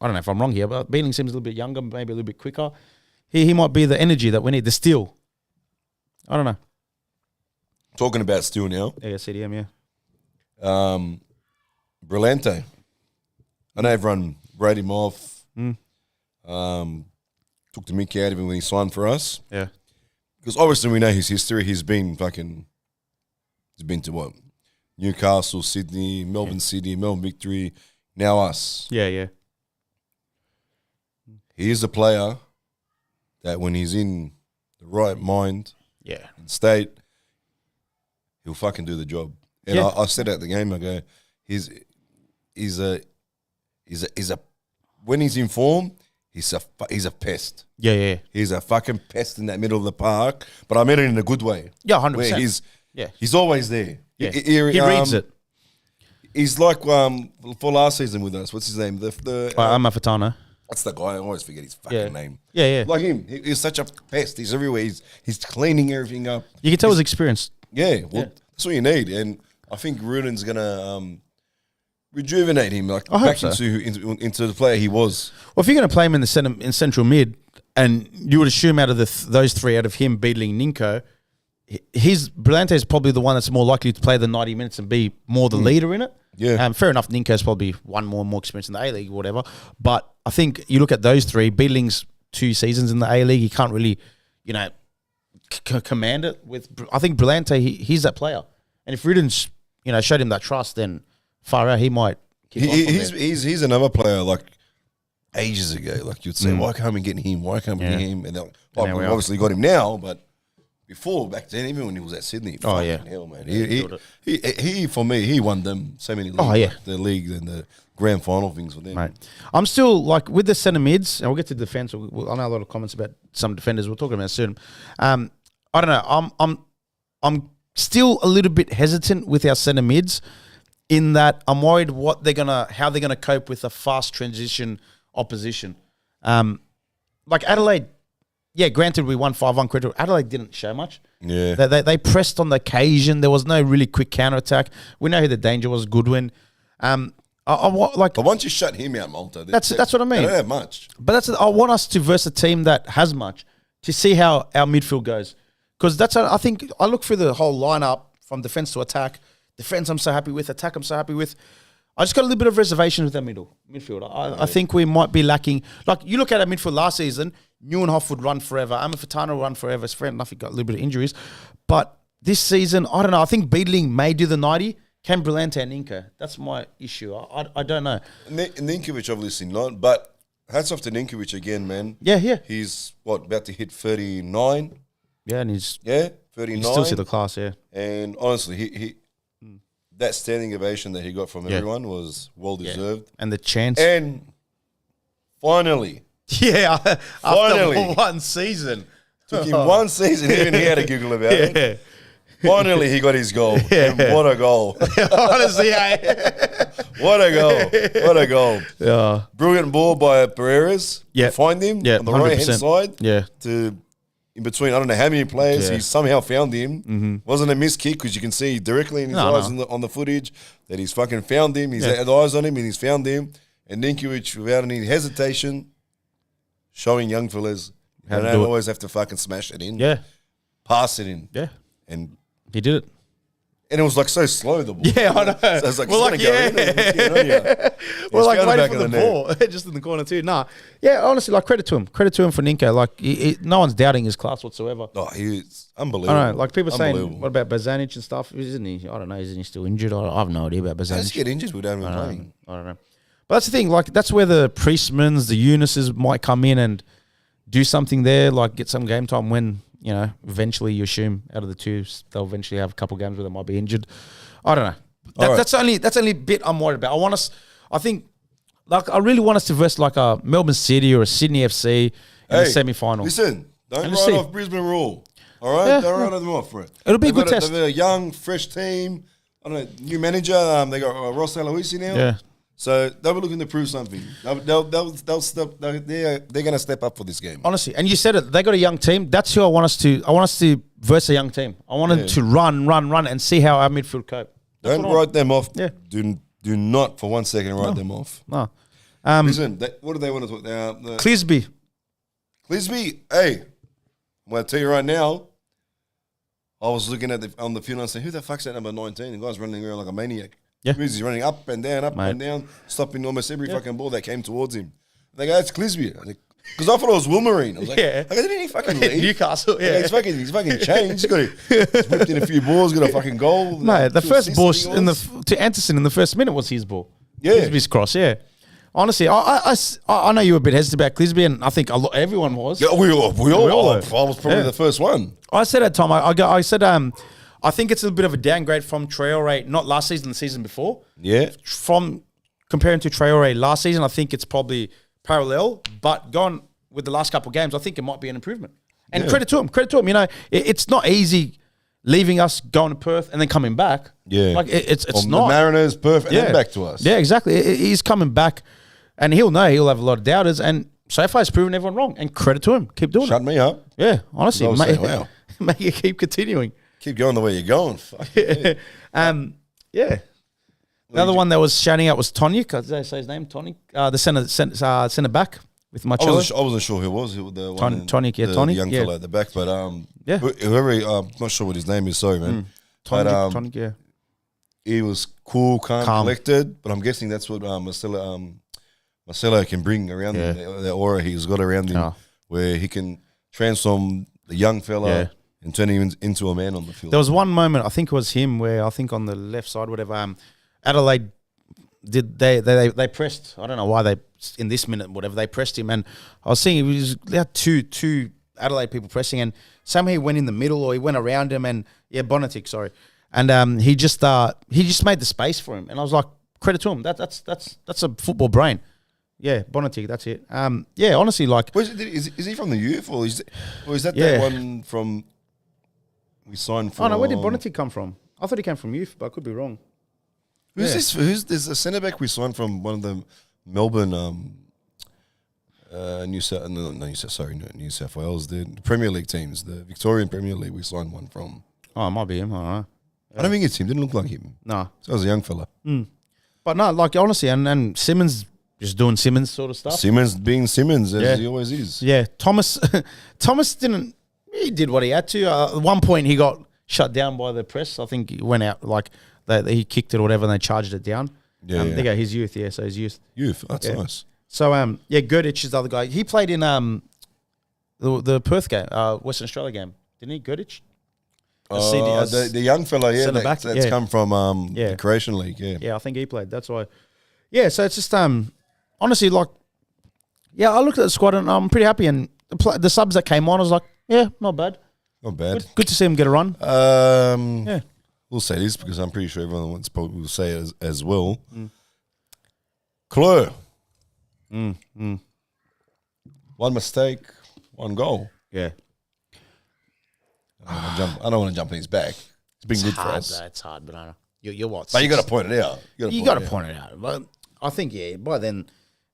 I don't know if I'm wrong here, but Beadling seems a little bit younger, maybe a little bit quicker. He might be the energy that we need, the steel. I don't know. Talking about steel now. Yeah, CDM, Brillante. I know everyone wrote him off. Took the mickey out of him when he signed for us. Yeah. Because obviously we know his history. He's been to what? Newcastle, Sydney, Melbourne City, Melbourne Victory, now us. Yeah. He is a player that when he's in the right mind and state, he'll fucking do the job. And I said at the game, I go, he's a when he's in form, he's a pest. Yeah. He's a fucking pest in that middle of the park. But I meant it in a good way. Yeah, 100%. He's always there. Yeah. He reads it. He's like for last season with us. What's his name? Mafatano. That's the guy. I always forget his fucking name. Yeah. Like him. He's such a pest. He's everywhere. He's cleaning everything up. You can tell his experience. Yeah. Well, that's what you need. And I think Runen's gonna rejuvenate him, like back into the player he was. Well, if you're going to play him in the central mid, and you would assume out of those three, out of him, Beadling, Ninko, Brillante is probably the one that's more likely to play the 90 minutes and be more the leader in it. Yeah. Fair enough, Ninko's probably one more experience in the A-League or whatever. But I think you look at those three, Beadling's 2 seasons in the A-League, he can't really, you know, command it. I think Brillante, he's that player. And if Ruden's, you know, showed him that trust, then far out, he might. He's another player like ages ago. Like you'd say, why can't we get him? Why can't we get him? And we obviously got him now, but before, back then, even when he was at Sydney, hell, man, he for me, he won them so many leagues, the league and the grand final things with them. Mate, I'm still like with the centre mids, and we'll get to defence. I know a lot of comments about some defenders. We'll talk about it soon. I don't know. I'm still a little bit hesitant with our centre mids, in that I'm worried how they're gonna cope with a fast transition opposition. Like Adelaide. Yeah, granted, we won 5-1. Credit. Adelaide didn't show much. Yeah. They pressed on the occasion. There was no really quick counter-attack. We know who the danger was, Goodwin. But once you shut him out, Malta, that's what I mean. They don't have much. But I want us to verse a team that has much, to see how our midfield goes. Because I think I look through the whole lineup from defense to attack. Defense, I'm so happy with. Attack, I'm so happy with. I just got a little bit of reservations with that midfield. I think we might be lacking. Like, you look at our midfield last season, Neuenhoff would run forever. Amatfatana would run forever. It's fair enough, he got a little bit of injuries. But this season, I don't know. I think Beedling may do the 90. Can Brillante and Ninka? That's my issue. I don't know. Ninkovic obviously not, but hats off to Ninkovic again, man. Yeah. He's, about to hit 39? Yeah, and he's 39. You still see the class, yeah. And honestly, he that standing ovation that he got from everyone was well-deserved. Yeah. And the chance. And finally. Yeah, finally. after one season. Took him one season, even he had a giggle about it. Finally, he got his goal. Yeah. And what a goal. Honestly, What a goal. What a goal. Yeah. Brilliant ball by Pereira's. Yeah. To find him on the 100%. right-hand side. Yeah. In between, I don't know how many players, Yeah. he somehow found him. Wasn't a missed kick because you can see directly in his eyes on the footage that he's fucking found him. He's had eyes on him and he's found him. And Ninkovic, without any hesitation, showing young fellas how they don't always have to fucking smash it in. Yeah. Pass it in. Yeah. And he did it. it was like so slow, the ball. Yeah, I know. So I was like, Well, like, We're like waiting for the ball. Just in the corner too. Nah. Yeah, honestly, like, credit to him. Credit to him for Ninko. Like, no one's doubting his class whatsoever. Oh, he's unbelievable. I don't know. Like, people saying, what about Bazanic and stuff? Isn't he? I don't know. Isn't he still injured? I have no idea about Bazanic. Just get injured without even playing. I don't know. But that's the thing. Like, that's where the Priestmans, the Eunices might come in and do something there. Like, get some game time when, eventually you assume out of the two, they'll eventually have a couple games where they might be injured. I don't know. That's only a bit I'm worried about. I really want us to verse like a Melbourne City or a Sydney FC in the semi-final. Listen, don't write off Brisbane Rule. All right? Yeah, don't write them off for it. It'll be a good test. They've got a young, fresh team. I don't know, new manager. They got Ross Aloisi now. Yeah. So they'll be looking to prove something. They'll step. They're going to step up for this game. Honestly, and you said it. They got a young team. That's who I want us to. I want us to verse a young team. I want them to run, and see how our midfield cope. Don't write them off. Yeah. Do not for 1 second write them off. No. Listen, what do they want to talk about? Clisby. Clisby, hey, I'm going to tell you right now, I was looking at on the field and I said, who the fuck's that number 19? The guy's running around like a maniac. Yeah. He's running up and down, stopping almost every fucking ball that came towards him. They go, it's Clisby. Because I thought it was Wolverine. I was like, didn't he fucking leave? Newcastle, yeah. He's fucking changed. He's whipped in a few balls, got a fucking goal. No, the first ball to Anderson in the first minute was his ball. Yeah. Clisby's cross, yeah. Honestly, I know you were a bit hesitant about Clisby, and I think everyone was. Yeah, we all I was probably the first one. I said at time, I said, I think it's a bit of a downgrade from Traore, not last season, the season before. Yeah. From comparing to Traore last season, I think it's probably parallel, but gone with the last couple of games, I think it might be an improvement. And credit to him. It's not easy leaving us, going to Perth, and then coming back. Yeah. Like, it's From not. the Mariners, Perth, and then back to us. Yeah, exactly. He's coming back, and he'll have a lot of doubters, and so far he's proven everyone wrong. And credit to him. Keep doing it. Shut me up. Yeah, honestly. Wow. Make you keep continuing. Keep going the way you're going. Fuck Yeah. Another one that was shouting out was Tonic. Did I say his name? Tonic? The centre back with Marcello. I wasn't sure who it was. The one Tonic, the young fella at the back. But whoever, I'm not sure what his name is. Sorry, man. Tonic, yeah. He was cool, calm, collected. But I'm guessing that's what Marcelo can bring around him, the aura he's got around him, where he can transform the young fella and turn him into a man on the field. There was one moment, I think it was him, where I think on the left side, whatever, Adelaide they pressed. I don't know why they in this minute, whatever, they pressed him, and I was seeing they had two Adelaide people pressing, and somehow he went in the middle or he went around him, and Bonatic, sorry, and he just made the space for him, and I was like, credit to him. That's a football brain. Yeah, Bonatic, that's it. Honestly, like, is he from the youth or is that one from we signed from? Oh no, where did Bonatic come from? I thought he came from youth, but I could be wrong. Who's this? There's a centre back we signed from one of the Melbourne, New South Wales, the Premier League teams, the Victorian Premier League. We signed one from. Oh, it might be him. I don't know. I don't think it's him. Didn't look like him. No, so I was a young fella. But no, like honestly, and Simmons just doing Simmons sort of stuff. Simmons being Simmons as he always is. Yeah, Thomas didn't. He did what he had to. At one point, he got shut down by the press. I think he went out like. He kicked it or whatever and they charged it down. Yeah, They go his youth. Yeah, so his youth. That's nice. So Gerdich is the other guy. He played in the Perth game, Western Australia game, didn't he? Gerdich. The young fella, centre-back, that's come from the Croatian league. Yeah, I think he played. That's why. Yeah, so it's just honestly like, yeah, I looked at the squad and I'm pretty happy. And the subs that came on, I was like, yeah, not bad. Not bad. Good to see him get a run. Yeah. We'll say this because I'm pretty sure everyone probably will say it as well. Kleur. One mistake, one goal. Yeah. I don't want to jump in his back. It's been good for us. It's hard, but I don't know. You're what? But you got to point it out. You got to point it out. But I think, by then,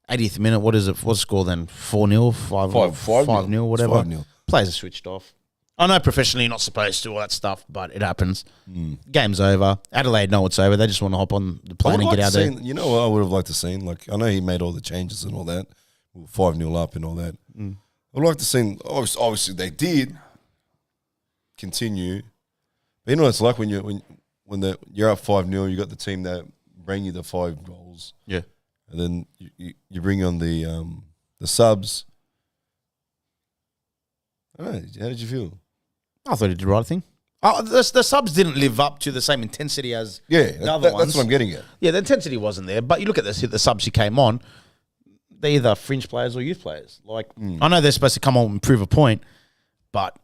80th minute, what's the score then? 4-0, 5-0, whatever. 5-0. Players are switched off. I know professionally you're not supposed to, all that stuff, but it happens. Game's over. Adelaide know it's over. They just want to hop on the plane and get out there. You know what I would have liked to see? Like, I know he made all the changes and all that. 5-0 up and all that. I would like to see, obviously they did continue. But you know what it's like when you're up 5-0, you got the team that bring you the 5 goals. Yeah. And then you bring on the subs. I don't know, how did you feel? I thought he did the right thing. The subs didn't live up to the same intensity as the other ones. That's what I'm getting at. Yeah, the intensity wasn't there. But you look at the subs who came on, they're either fringe players or youth players. Like, I know they're supposed to come on and prove a point, but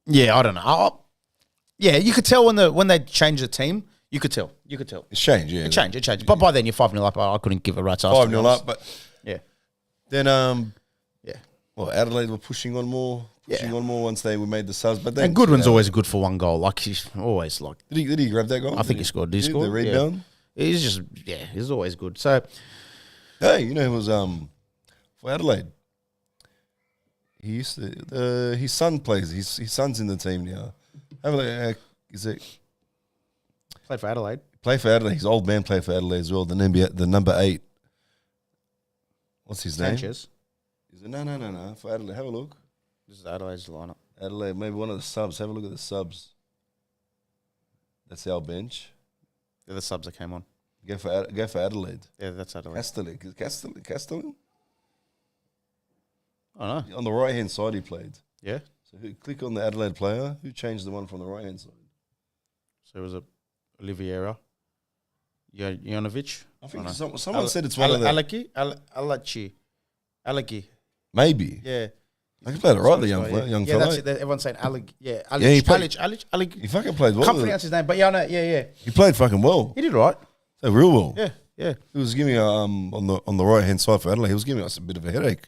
yeah, I don't know. You could tell when they changed the team. You could tell. It's changed, yeah. It changed. But by then you're 5-0 up. I couldn't give a rat's ass. 5-0 up, but yeah. Then well, Adelaide were pushing on more once we made the subs. But then and Goodwin's always good for one goal. Like he's always like. Did he grab that goal? I think he scored. Did he score? The rebound. Yeah. He's just he's always good. So hey, you know, it was for Adelaide. He used to his son plays. His son's in the team now. Is it? Played for Adelaide. Play for Adelaide. His old man played for Adelaide as well. The number 8. What's his name? Sanchez. Is it no? For Adelaide, have a look. This is Adelaide's lineup. Adelaide, maybe one of the subs. Have a look at the subs. That's our bench. They're the subs that came on. Go for Adelaide. Yeah, that's Adelaide. Castellan. I don't know. On the right hand side, he played. Yeah. So click on the Adelaide player. Who changed the one from the right hand side? So it was Oliveira. Janovic. I think someone said it's one of the ALEAGUE. Maybe. Yeah. I can play it right, the young fella. Yeah, that's it. Everyone's saying ALEAGUE. Yeah, ALEAGUE. He fucking played well. Can't pronounce his name, but I know. Yeah. He played fucking well. He did right. So real well. Yeah. He was giving on the right hand side for Adelaide. He was giving us a bit of a headache.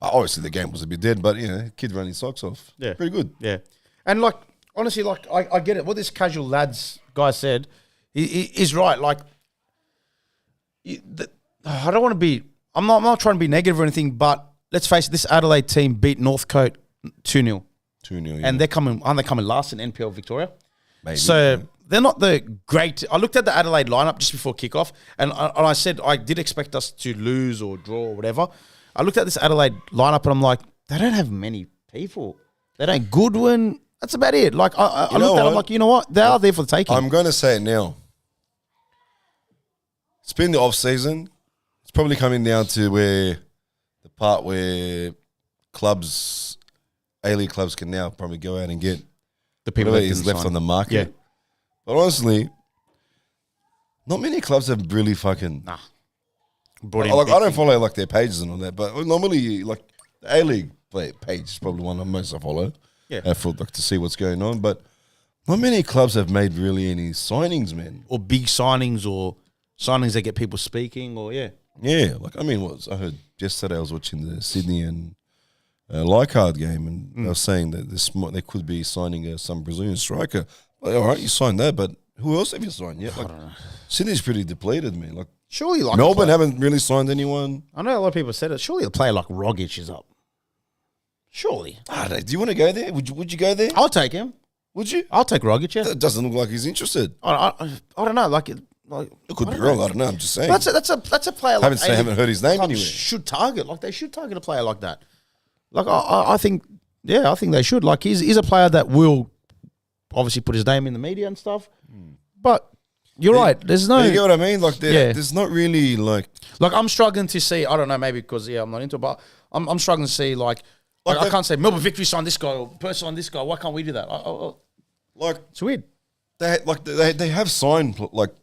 Obviously, the game was a bit dead, but kid running his socks off. Yeah, pretty good. Yeah, and like honestly, like I get it. What this casual lads guy said, he's right. Like, I don't want to be. I'm not trying to be negative or anything, but let's face it. This Adelaide team beat Northcote 2-0. 2-0, and they're coming last in NPL Victoria. Maybe. So they're not the great. I looked at the Adelaide lineup just before kickoff, and I said I did expect us to lose or draw or whatever. I looked at this Adelaide lineup and I'm like, they don't have many people. They don't Goodwin. That's about it. Like I looked at it, I'm like, you know what? They are there for the taking. I'm going to say it now. It's been the off season. It's probably coming down to the part where clubs, A-League clubs, can now probably go out and get the people that is left on the market. Yeah. But honestly, not many clubs have really fucking. Nah. I don't follow like their pages and all that, but normally like the A-League page is probably one of most I follow. Yeah, for like to see what's going on, but not many clubs have made really any signings, man, or big signings or signings that get people speaking, or yeah. Like I heard yesterday I was watching the Sydney and Leichhardt game, and they were saying that they could be signing some Brazilian striker. Like, all right, you signed that, but who else have you signed yet? Like, Sydney's pretty depleted, man. Like. Surely, like Melbourne haven't really signed anyone. I know a lot of people said it. Surely a player like Rogic is up. Surely. Do you want to go there? Would you go there? I'll take him. Would you? I'll take Rogic. Yeah. It doesn't look like he's interested. I don't know. Like it could be wrong. I don't know. I'm just saying. That's a player. I haven't heard his name anywhere. Should target they should target a player like that. Like I think they should. Like he's a player that will obviously put his name in the media and stuff, but. You're right. There's no. You get what I mean? Like, there's not really like I'm struggling to see. I don't know, maybe because I'm not into it, but I'm struggling to see like I can't say Melbourne Victory signed this guy or Perth signed this guy. Why can't we do that? like It's weird. They have signed like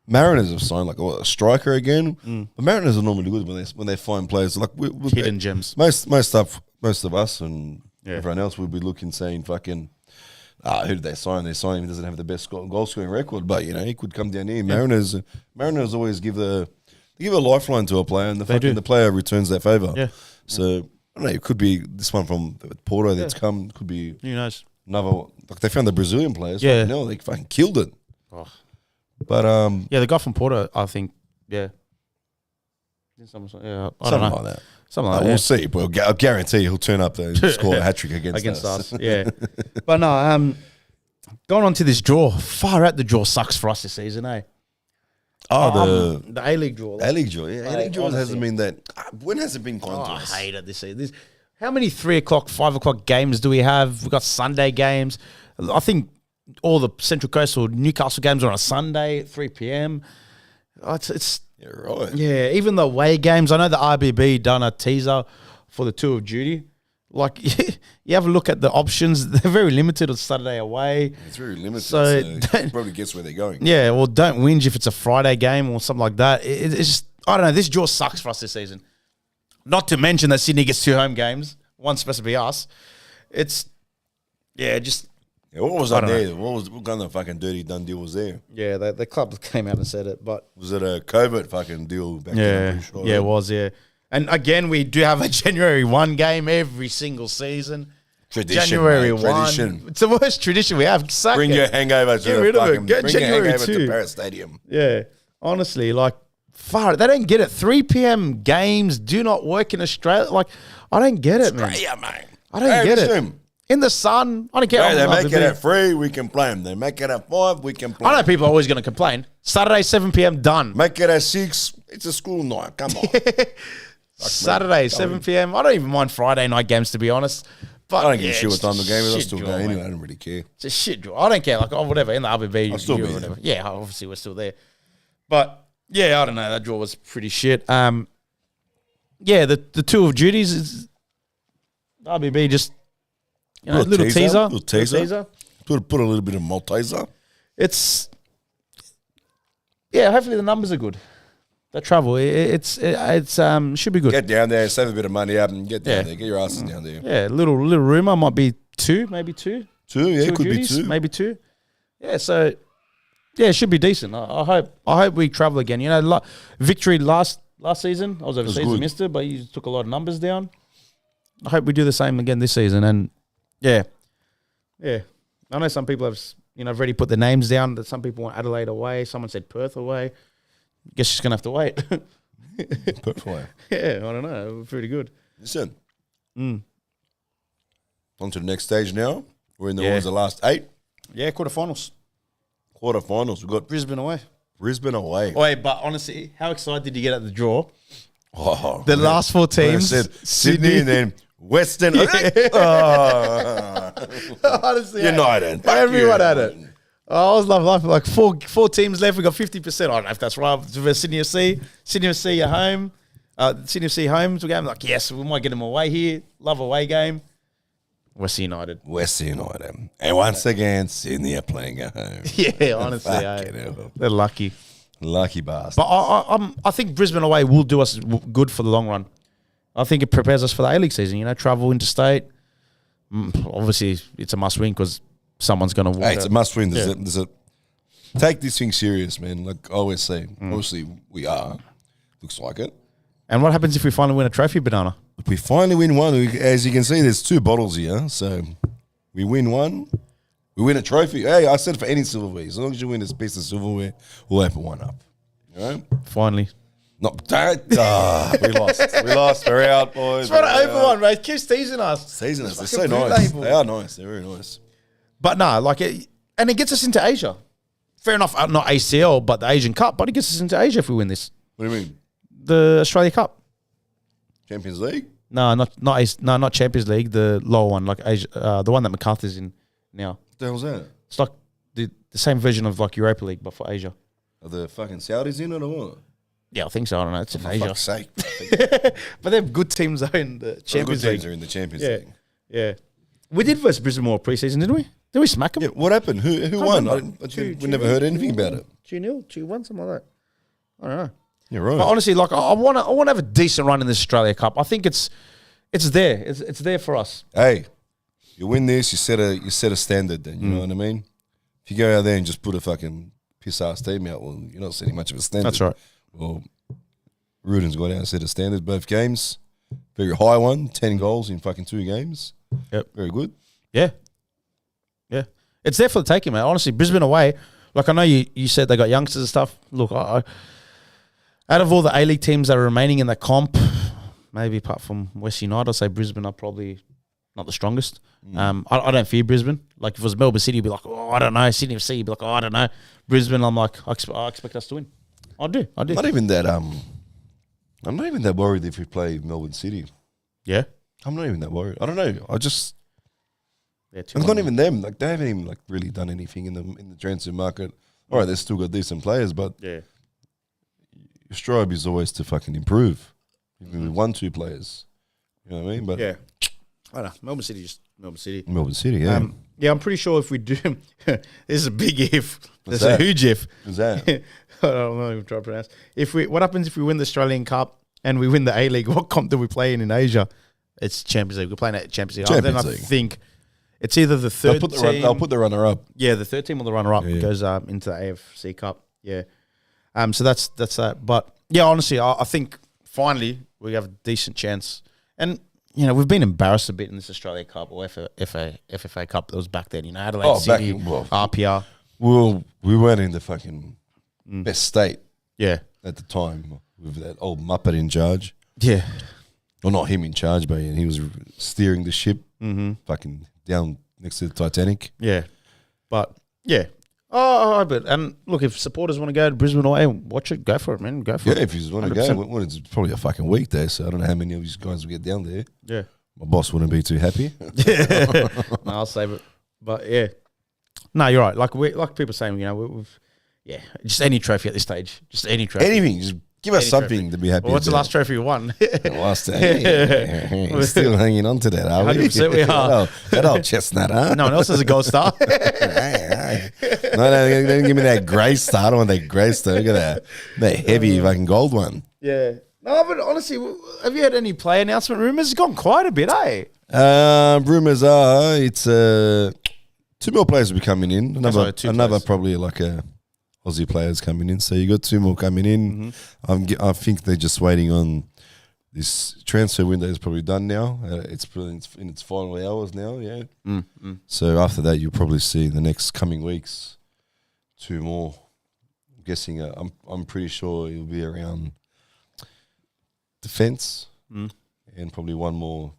Mariners have signed like a striker again. But Mariners are normally good when they find players like Hidden gems. Most of us and everyone else would be looking saying fucking. Who did they sign? They signed him. He doesn't have the best goal scoring record, but he could come down here. Mariners always give a lifeline to a player, and the player returns that favour. Yeah. So I don't know. It could be this one from Porto that's come. Could be Who knows? another. Like they found the Brazilian players. Yeah. No, they fucking killed it. Oh. But the guy from Porto, I think, I don't know. Like that. Something like that. We'll see, but I guarantee he'll turn up there and score a hat trick against us. Yeah. But no, going on to this draw, far out the draw sucks for us this season, eh? Oh, the A-League draw. A-League draw, yeah. A-League draw hasn't been that. When has it been kind to us? I hate it this season. How many 3 o'clock, 5 o'clock games do we have? We've got Sunday games. I think all the Central Coast or Newcastle games are on a Sunday at 3 p.m. It's Yeah, right. yeah, even the away games. I know the RBB done a teaser for the Tour of Duty. Like, you have a look at the options. They're very limited on Saturday away. It's very limited, So you probably guess where they're going. Yeah, well, don't whinge if it's a Friday game or something like that. It's just, I don't know, this draw sucks for us this season. Not to mention that Sydney gets 2 home games. One's supposed to be us. It's, just... Yeah, what was up there? What kind of fucking dirty done deal was there? Yeah, the club came out and said it, but... Was it a covert fucking deal back then? Sure, yeah, it was, yeah. And again, we do have a January 1 game every single season. Tradition, January mate, 1. Tradition. It's the worst tradition we have. Suck Bring it. your hangover to Get the rid of it. fucking... Get Bring January your hangover 2. to Paris Stadium. Yeah, honestly, like, far, they don't get it. 3 p.m. games do not work in Australia. Like, I don't get it, man. Australia, mate. I don't get it. In the sun, I don't care. Hey, they make it at 3, we can play them. They make it at 5, we can play I know them. people are always going to complain. Saturday, 7 p.m, done. Make it at 6, it's a school night. Come on. Saturday, 7 p.m. I don't even mind Friday night games, to be honest. But I don't give a shit what time the game is. I still go anyway. Mate. I don't really care. It's a shit draw. I don't care. Like, whatever. In the RBB, I'll still be whatever. Yeah, obviously we're still there. But, yeah, I don't know. That draw was pretty shit. Yeah, the Tour of Duties is RBB just, little teaser. Little teaser. Put a little bit of Malteser. It's, hopefully the numbers are good. The travel, it's should be good. Get down there, save a bit of money up and get down there. Get your asses down there. Yeah, little rumour might be 2, maybe 2. 2, yeah, could duties, be 2. Maybe 2. Yeah, so, it should be decent. I hope we travel again. Victory last season. I was overseas and missed it, but you took a lot of numbers down. I hope we do the same again this season. And, yeah. I know some people have, already put their names down. That some people want Adelaide away. Someone said Perth away. Guess she's going to have to wait. Perth away. Yeah, I don't know. Pretty good. Listen. On to the next stage now. We're in the last 8. Yeah, quarterfinals. Quarterfinals. We've got Brisbane away. Wait, but honestly, how excited did you get at the draw? Oh, the last 4 teams. Said Sydney and then Western. Honestly, United. Everyone had it. I was laughing. Like 4 teams left. We got 50%. I don't know if that's right. Sydney FC. Sydney FC at home. Sydney FC home. So we're like, yes, we might get them away here. Love away game. Western United. And once again, Sydney are playing at home. Yeah, honestly. They're lucky. Lucky bastard. But I think Brisbane away will do us good for the long run. I think it prepares us for the A-League season. Travel interstate. Obviously, it's a must-win because someone's going to win. Hey, it's a must-win. Take this thing serious, man. Like I always say, obviously we are. Looks like it. And what happens if we finally win a trophy, Banana? If we finally win one, as you can see, there's 2 bottles here. So we win one, we win a trophy. Hey, I said for any silverware. As long as you win this piece of silverware, we'll open one up. You know? Finally. Not that. We lost. We're out, boys. Just want to open one, mate. Keeps teasing us. They're so nice. Label. They are nice. They're very nice. But no, and it gets us into Asia. Fair enough, not ACL, but the Asian Cup. But it gets us into Asia if we win this. What do you mean? The Australia Cup. Champions League? No, not Champions League. The lower one, like Asia, the one that MacArthur's in now. What the hell's that? It's like the same version of like Europa League, but for Asia. Are the fucking Saudis in it or what? Yeah, I think so. I don't know. It's in For Asia. fuck's sake. But they have good teams though in the Champions Good League. teams are in the Champions Yeah, League. yeah. We did versus Brisbane more preseason, didn't we? Did we smack them? Yeah, what happened? Who won? We never heard anything about it. 2-0, 2-1, something like that. I don't know. You're right. But honestly, like I want to have a decent run in this Australia Cup. I think it's there. It's there for us. Hey, you win this, you set a standard. Then you know what I mean. If you go out there and just put a fucking piss ass team out, well, you're not setting much of a standard. That's right. Well, Ruden's got out and set a standard both games. Very high one, 10 goals in fucking 2 games. Yep. Very good. Yeah. Yeah. It's there for the taking, man. Honestly, Brisbane away. Like I know you said they got youngsters and stuff. Look, I out of all the A-League teams that are remaining in the comp, maybe apart from West United, I'd say Brisbane are probably not the strongest. I don't fear Brisbane. Like if it was Melbourne City, you'd be like, oh, I don't know. Sydney FC, you'd be like, oh, I don't know. Brisbane, I'm like, I expect us to win. I do. I'm not even that worried if we play Melbourne City. Yeah. I'm not even that worried. I don't know. It's Yeah, not even them. Like they haven't even like really done anything in the transfer market. All right, they've still got decent players, but yeah. your strive is always to fucking improve. Even with 1-2 players. You know what I mean? But Yeah. I don't know. Melbourne City, just Melbourne City. Melbourne City, yeah. Yeah, I'm pretty sure if we do, this is a big if. What's There's a that? huge if. Who's that? I don't know if I'm trying to pronounce. What happens if we win the Australian Cup and we win the A-League? What comp do we play in Asia? It's Champions League. We're playing at Champions League. Champions Then I League. think it's either the third team. They'll put the runner up. Yeah, the third team or the runner-up Yeah. goes into the AFC Cup. Yeah. So that's that. But yeah, honestly, I think finally we have a decent chance. And you know, we've been embarrassed a bit in this Australia Cup or FFA Cup that was back then. You know, Adelaide City, RPR. Well, we weren't in the fucking best state Yeah. at the time with that old Muppet in charge. Yeah. Well, not him in charge, but he was steering the ship fucking down next to the Titanic. Yeah. But yeah. Oh, but and look, if supporters want to go to Brisbane or watch it, go for it, man. Go for it. Yeah, if you want to go, well, it's probably a fucking weekday, so I don't know how many of these guys will get down there. Yeah. My boss wouldn't be too happy. No, I'll save it. But yeah. No, you're right. Like people saying, you know, we've just any trophy at this stage. Just any trophy. Anything, just give us Any something trophy. to be happy Well, what's the about. last trophy you won? Last day. We're still hanging on to that, are we? 100% we are. That old chestnut, huh? No one else has a gold star. No, don't give me that grey star. I don't want that grey star. Look at that heavy fucking gold one. Yeah. No, but honestly, have you had any play announcement rumors? It's gone quite a bit, eh? Rumours are it's 2 more players will be coming in. Another players. probably like a Aussie players coming in. So you got 2 more coming in. I think they're just waiting on this transfer window is probably done now. It's in its final hours now. Yeah. So after that, you'll probably see in the next coming weeks 2 more. I'm guessing. I'm pretty sure it'll be around defence and probably 1 more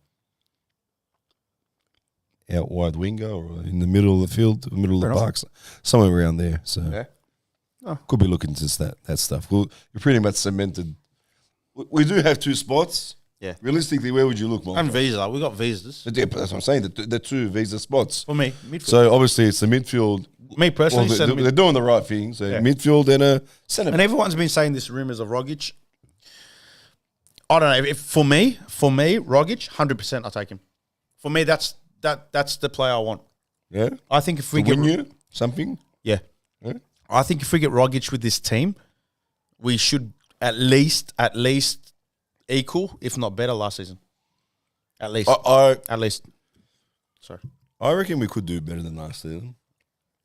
out wide winger or in the middle of the field, middle of the park, somewhere around there. So could be looking to that stuff. You're pretty much cemented. We do have 2 spots. Yeah. Realistically, where would you look, Mark? And visa. We got visas. Yeah, but that's what I'm saying. The 2 visa spots. For me, midfield. So obviously it's the midfield. Me personally, Well, they're doing the right thing. So midfield and a centre. And everyone's been saying this rumours of Rogic. I don't know. If for me, Rogic, 100%, I'll take him. For me, that's the player I want. Yeah. I think if we To get win you something. yeah, I think if we get Rogic with this team, we should at least equal, if not better, last season. At least. At least. Sorry. I reckon we could do better than last season.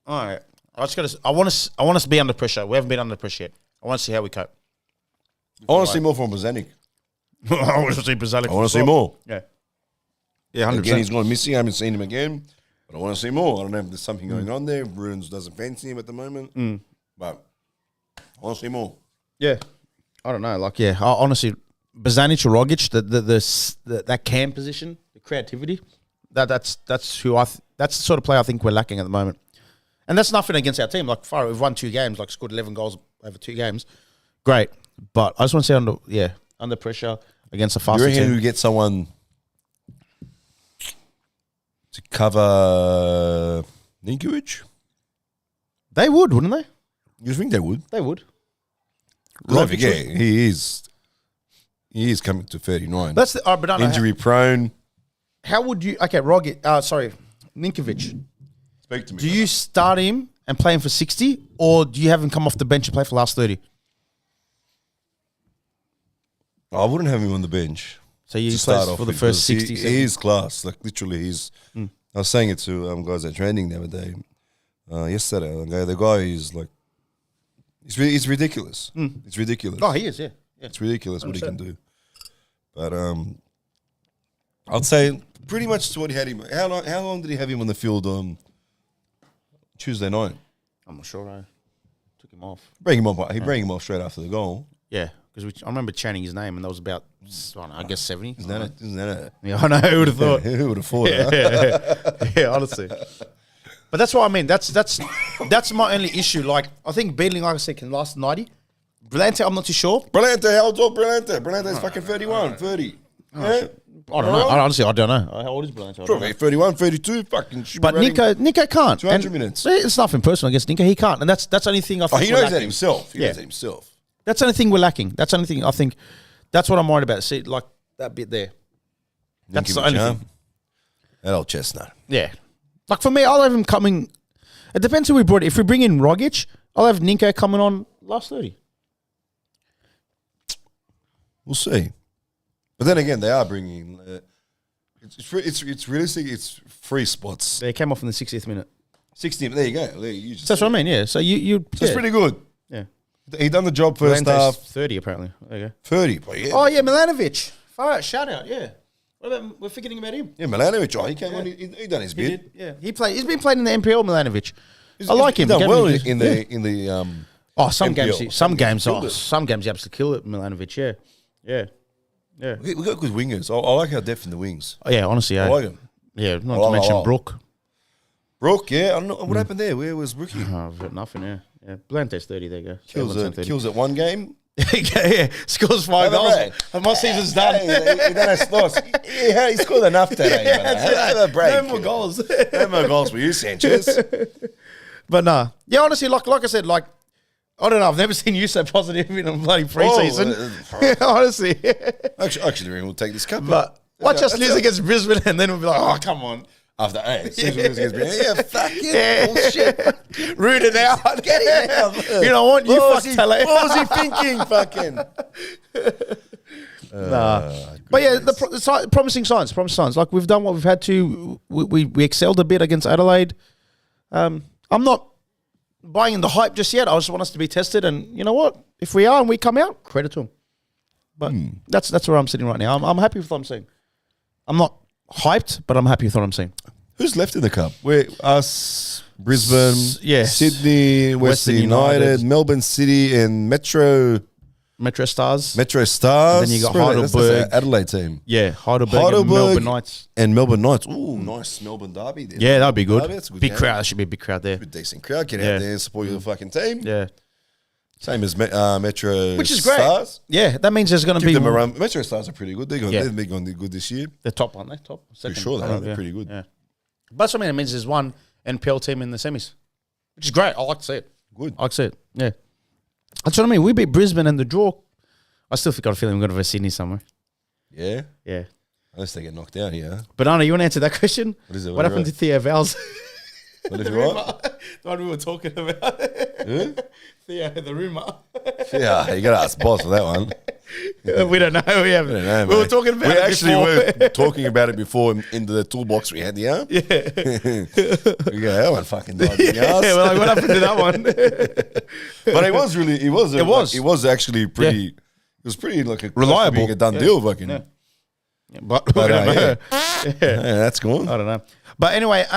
All right. I want us to be under pressure. We haven't been under pressure yet. I want to see how we cope. I want to see more from Bozanic. I want to see Brazilic. I want to see more. Yeah. Yeah, 100%. Again, he's gone missing. I haven't seen him again. But I want to see more. I don't know if there's something going on there. Bruins doesn't fancy him at the moment. But I want to see more. Yeah. I don't know. Like, yeah, honestly, Bozanic or Rogic, that cam position, the creativity, that's the sort of play I think we're lacking at the moment. And that's nothing against our team. Like, we've won 2 games, like scored 11 goals over 2 games. Great. But I just want to see under pressure against a faster You reckon team. we get someone to cover Ninkovic? They would, wouldn't they? You think they would? They would. Don't forget, he is coming to 39. That's the but I don't know injury prone. How would you? Okay, Ninkovic. Speak to me. Do you start him and play him for 60, or do you have him come off the bench and play for the last 30? I wouldn't have him on the bench. So you start off for the first 60 seconds. He is class. Like literally, he's. I was saying it to guys at training the other day. Yesterday, the guy is like, it's ridiculous. It's ridiculous. Oh, he is. Yeah. It's ridiculous 100%. What he can do. But I'd say pretty much to what he had him. How long did he have him on the field on Tuesday night? I'm not sure. I took him off. Bring him off. He bring him off straight after the goal. Yeah, because I remember chanting his name, and that was about, I guess 70. Isn't that it? Yeah, I know. Who would have thought? Who would have thought? Yeah, honestly. But that's what I mean. That's my only issue. Like, I think Beedling, like I said, can last 90. Brillante, I'm not too sure. Brillante, how old's Brillante? Brillante's fucking 31, 30. I don't know. Honestly, I don't know. How old is Brillante? Probably 31, 32. Fucking. But Nico can't. 200 minutes. It's nothing personal against Nico. He can't, and that's the only thing I think. He knows that himself. He knows that himself. That's the only thing we're lacking. That's the only thing I think. That's what I'm worried about. See, like that bit there. That's the only thing. That old chestnut. Yeah. Like for me, I'll have him coming. It depends who we brought. If we bring in Rogic, I'll have Ninko coming on last 30. We'll see. But then again, they are bringing. It's realistic. It's free spots. They came off in the 60th minute. 60th. There you go. That's what I mean. Yeah. So That's pretty good. Yeah. He done the job first half. 30 apparently. There you go. 30. But yeah. Oh yeah, Milanovic. Far out, shout out. Yeah. What about, we're forgetting about him. Yeah, Milanovic. Oh, he came on. He done his bit. Did, yeah. He's been playing in the NPL. Milanovic. I like him. He's done well in the. Some NPL. some games he absolutely killed it. Milanovic. Yeah. We got good wingers. I like our depth in the wings. Oh yeah, honestly, I like him. Yeah, not to mention Brook. Brook, yeah. I don't know what happened there. Where was Brookie? I've got nothing. Yeah. Blante's 30. There you go. Kills at one game. Yeah, scores 5 goals. And my season's done. He done a loss. He scored enough today. Have a break. No more goals. No more goals for you, Sanchez. But nah. Yeah, honestly, like I said, like, I don't know. I've never seen you so positive in a bloody preseason. Honestly. Actually, we'll take this cup. But watch us lose against Brisbane and then we'll be like, oh, come on. After bullshit. Rooted out. Get him out. You know what? You fuck Tele. What was he thinking? Fucking. Nah. But yeah, the promising signs. Like we've done what we've had to. We excelled a bit against Adelaide. I'm not buying in the hype just yet. I just want us to be tested, and you know what? If we are and we come out, credit to them. But that's where I'm sitting right now. I'm happy with what I'm seeing. I'm not hyped, but I'm happy with what I'm seeing. Who's left in the cup? We're us, Brisbane, Sydney, Western United, Melbourne City, and Metro Stars. And then you got Heidelberg. That's the Adelaide team. Yeah, Heidelberg and Melbourne Knights. And Melbourne Knights. Ooh, nice Melbourne derby there. Yeah, that'd be good. That's a good big game. crowd. There should be a big crowd there. Good decent crowd. Get out there and support your fucking team. Yeah. Same as Metro Which is great. Stars. Yeah, that means there's going to be... Give them a run. Metro Stars are pretty good. They've been going good this year. They're top, aren't they? Top. Second. Pretty sure they are. They're pretty good. Yeah. But that's what I mean. It means there's one NPL team in the semis, which is great. I like to see it. Good. I like to see it. Yeah. That's what I mean. We beat Brisbane and the draw. I still got a feeling we're going to verse Sydney somewhere. Yeah? Yeah. Unless they get knocked out here. But Anna, you want to answer that question? What is it? What happened to Theo Valls? What if you want? The one we were talking about. Who? Theo, the rumour. Yeah, you got to ask the boss for that one. We don't know. We haven't. We don't know, we were talking about it actually before. were talking about it before in the toolbox we had here. Yeah. We go, that one fucking died in the Yeah, ass. well, like, what happened to that one? But it was actually pretty. Yeah. It was pretty like a reliable, being a done deal, fucking. Yeah. But we don't know. Yeah, that's gone. I don't know. But anyway,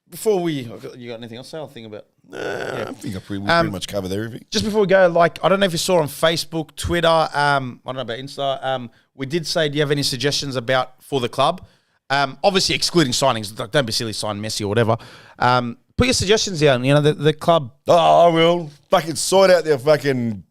before you got anything else to say? I'll think about. I think we pretty much covered everything. Just before we go, like, I don't know if you saw on Facebook, Twitter, I don't know about Insta. We did say, do you have any suggestions for the club? Obviously, excluding signings. Like, don't be silly, sign Messi or whatever. Put your suggestions down. You know, the club. Oh, I will. Fucking sort out their fucking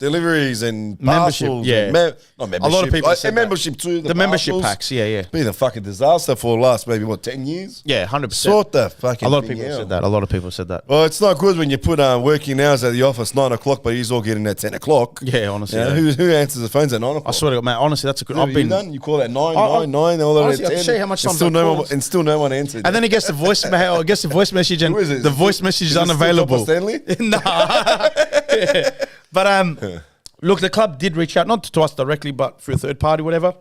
deliveries and Membership, parcels. yeah. And not membership. A lot of people said and that. membership too. The membership parcels. packs, yeah. Been a fucking disaster for the last maybe 10 years. Yeah, 100%. Sort the fucking. A lot of thing people out. said that. A lot of people said that. Well, it's not good when you put working hours at the office 9 o'clock, but he's all getting at 10 o'clock. Yeah, honestly. You know, yeah. who answers the phones at 9 o'clock? I swear to God, man, honestly, that's a good... I've been done. You call that 9, 9, all the way honestly, to I 10. can see how much and time still that no one, calls. and still no one answered. And then he gets the voicemail, gets the voice message, and Who is it? the voice message is Is it still unavailable. Papa Stanley? Nah. Yeah. But look, the club did reach out, not to us directly, but through a third party, whatever.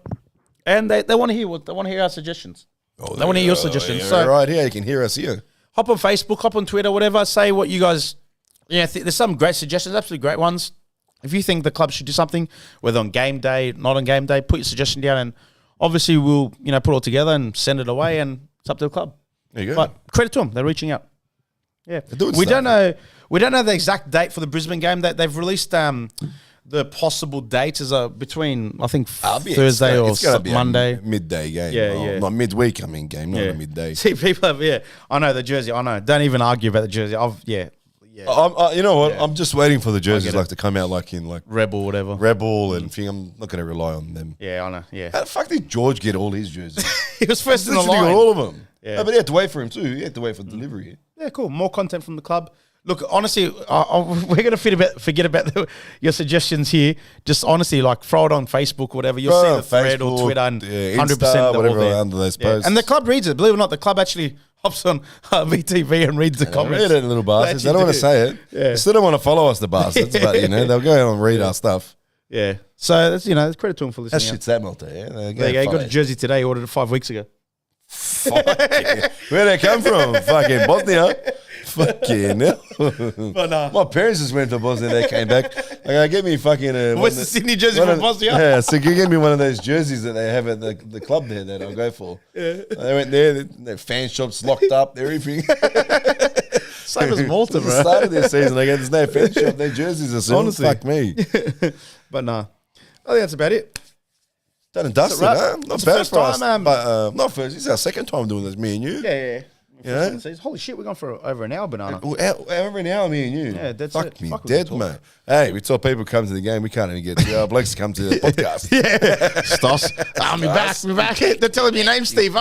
And they want to hear our suggestions. Oh, they want to hear your suggestions. Yeah, So right here, you can hear us here. hop on Facebook, hop on Twitter, whatever. Say what you guys... Yeah, there's some great suggestions, absolutely great ones. If you think the club should do something, whether on game day, not on game day, put your suggestion down, and obviously we'll put it all together and send it away, and it's up to the club. There you go. But credit to them, they're reaching out. Yeah, doing we stuff. don't know. We don't know the exact date for the Brisbane game. That they've released the possible dates as between I think Thursday or Monday. Midday game. Yeah, Oh, yeah. Not midweek. Game, not a midday. See, people have I know the jersey. I know. Don't even argue about the jersey. Yeah. You know what? Yeah. I'm just waiting for the jerseys it. to come out in Rebel, whatever. Rebel and thing. I'm not going to rely on them. Yeah, I know. Yeah, How the fuck did George get all his jerseys? he was first in the Literally line. got all of them. Yeah. No, but he had to wait for him too. He had to wait for delivery. Yeah, cool. More content from the club. Look, honestly, we're going to forget about your suggestions here. Just honestly, throw it on Facebook or whatever. You'll see the thread or Twitter, and 100% they're whatever all there. under those posts. And the club reads it. Believe it or not, the club actually hops on RBTV and reads the comments. Read it, little bastards. They don't want to say it. Yeah. They still don't want to follow us, the bastards. But they'll go and read our stuff. Yeah. So that's credit to them for That listening. shit's that multi. Yeah, There you go. He got a jersey today. He ordered it 5 weeks ago. Where'd they come from? Fucking Bosnia. Fucking hell. But My parents just went to Bosnia. They came back. Get me fucking Western Sydney jersey from Bosnia. Yeah, so you get me one of those jerseys that they have at the club there that I'll go for. Yeah. They went there. Their fan shops locked up. Everything. Same as Malta, At bro. the start of their season, there's no fan shop. Their jerseys are sold. Honestly. Fuck me. But nah, I think that's about it. Done and dusted, wrap. huh? Not It's bad the first for us. time, But not first. This is our second time doing this, me and you. Yeah. Yeah. Holy shit, we're going for over an hour, banana. Every now, me and you. Yeah, that's Fuck it. me Fuck, we dead, can mate. Hey, we tell people come to the game. We can't even get our blokes to come to the podcast. Stos. We're back. They're telling me your name, Steve.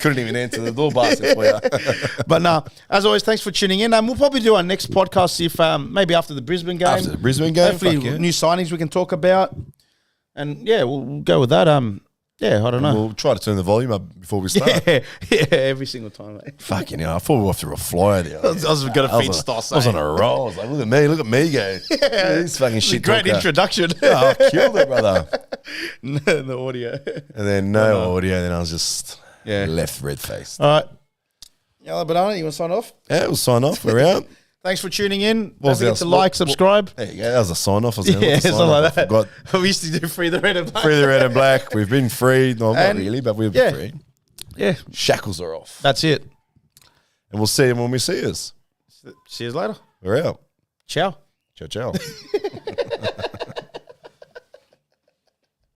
Couldn't even answer the door basket for you. But nah, as always, thanks for tuning in. We'll probably do our next podcast if maybe after the Brisbane game. After the Brisbane game, hopefully fuck yeah. new signings we can talk about. And yeah, we'll go with that. Yeah, I don't know. We'll try to turn the volume up before we start. Yeah, every single time, mate. Fucking hell, I thought we were off to a flyer there. I was going to feed Stos. I was on a roll. I was like, look at me go. This fucking shit Great talker. introduction. Oh, I killed it, brother. The audio. And then no audio, then I was just left red-faced. All right. Yellow Banana, you want to sign off? Yeah, we'll sign off. We're out. Thanks for tuning in. What was Don't forget the to else? like, subscribe. There you go. That was a sign-off. Yeah, something like that. Forgot. We used to do free the red and black. Free the red and black. We've been free. No, And- not really, but we've been free. Yeah, Shackles are off. that's it. And we'll see them when we see us. See you later. We're out. Ciao. Ciao, ciao.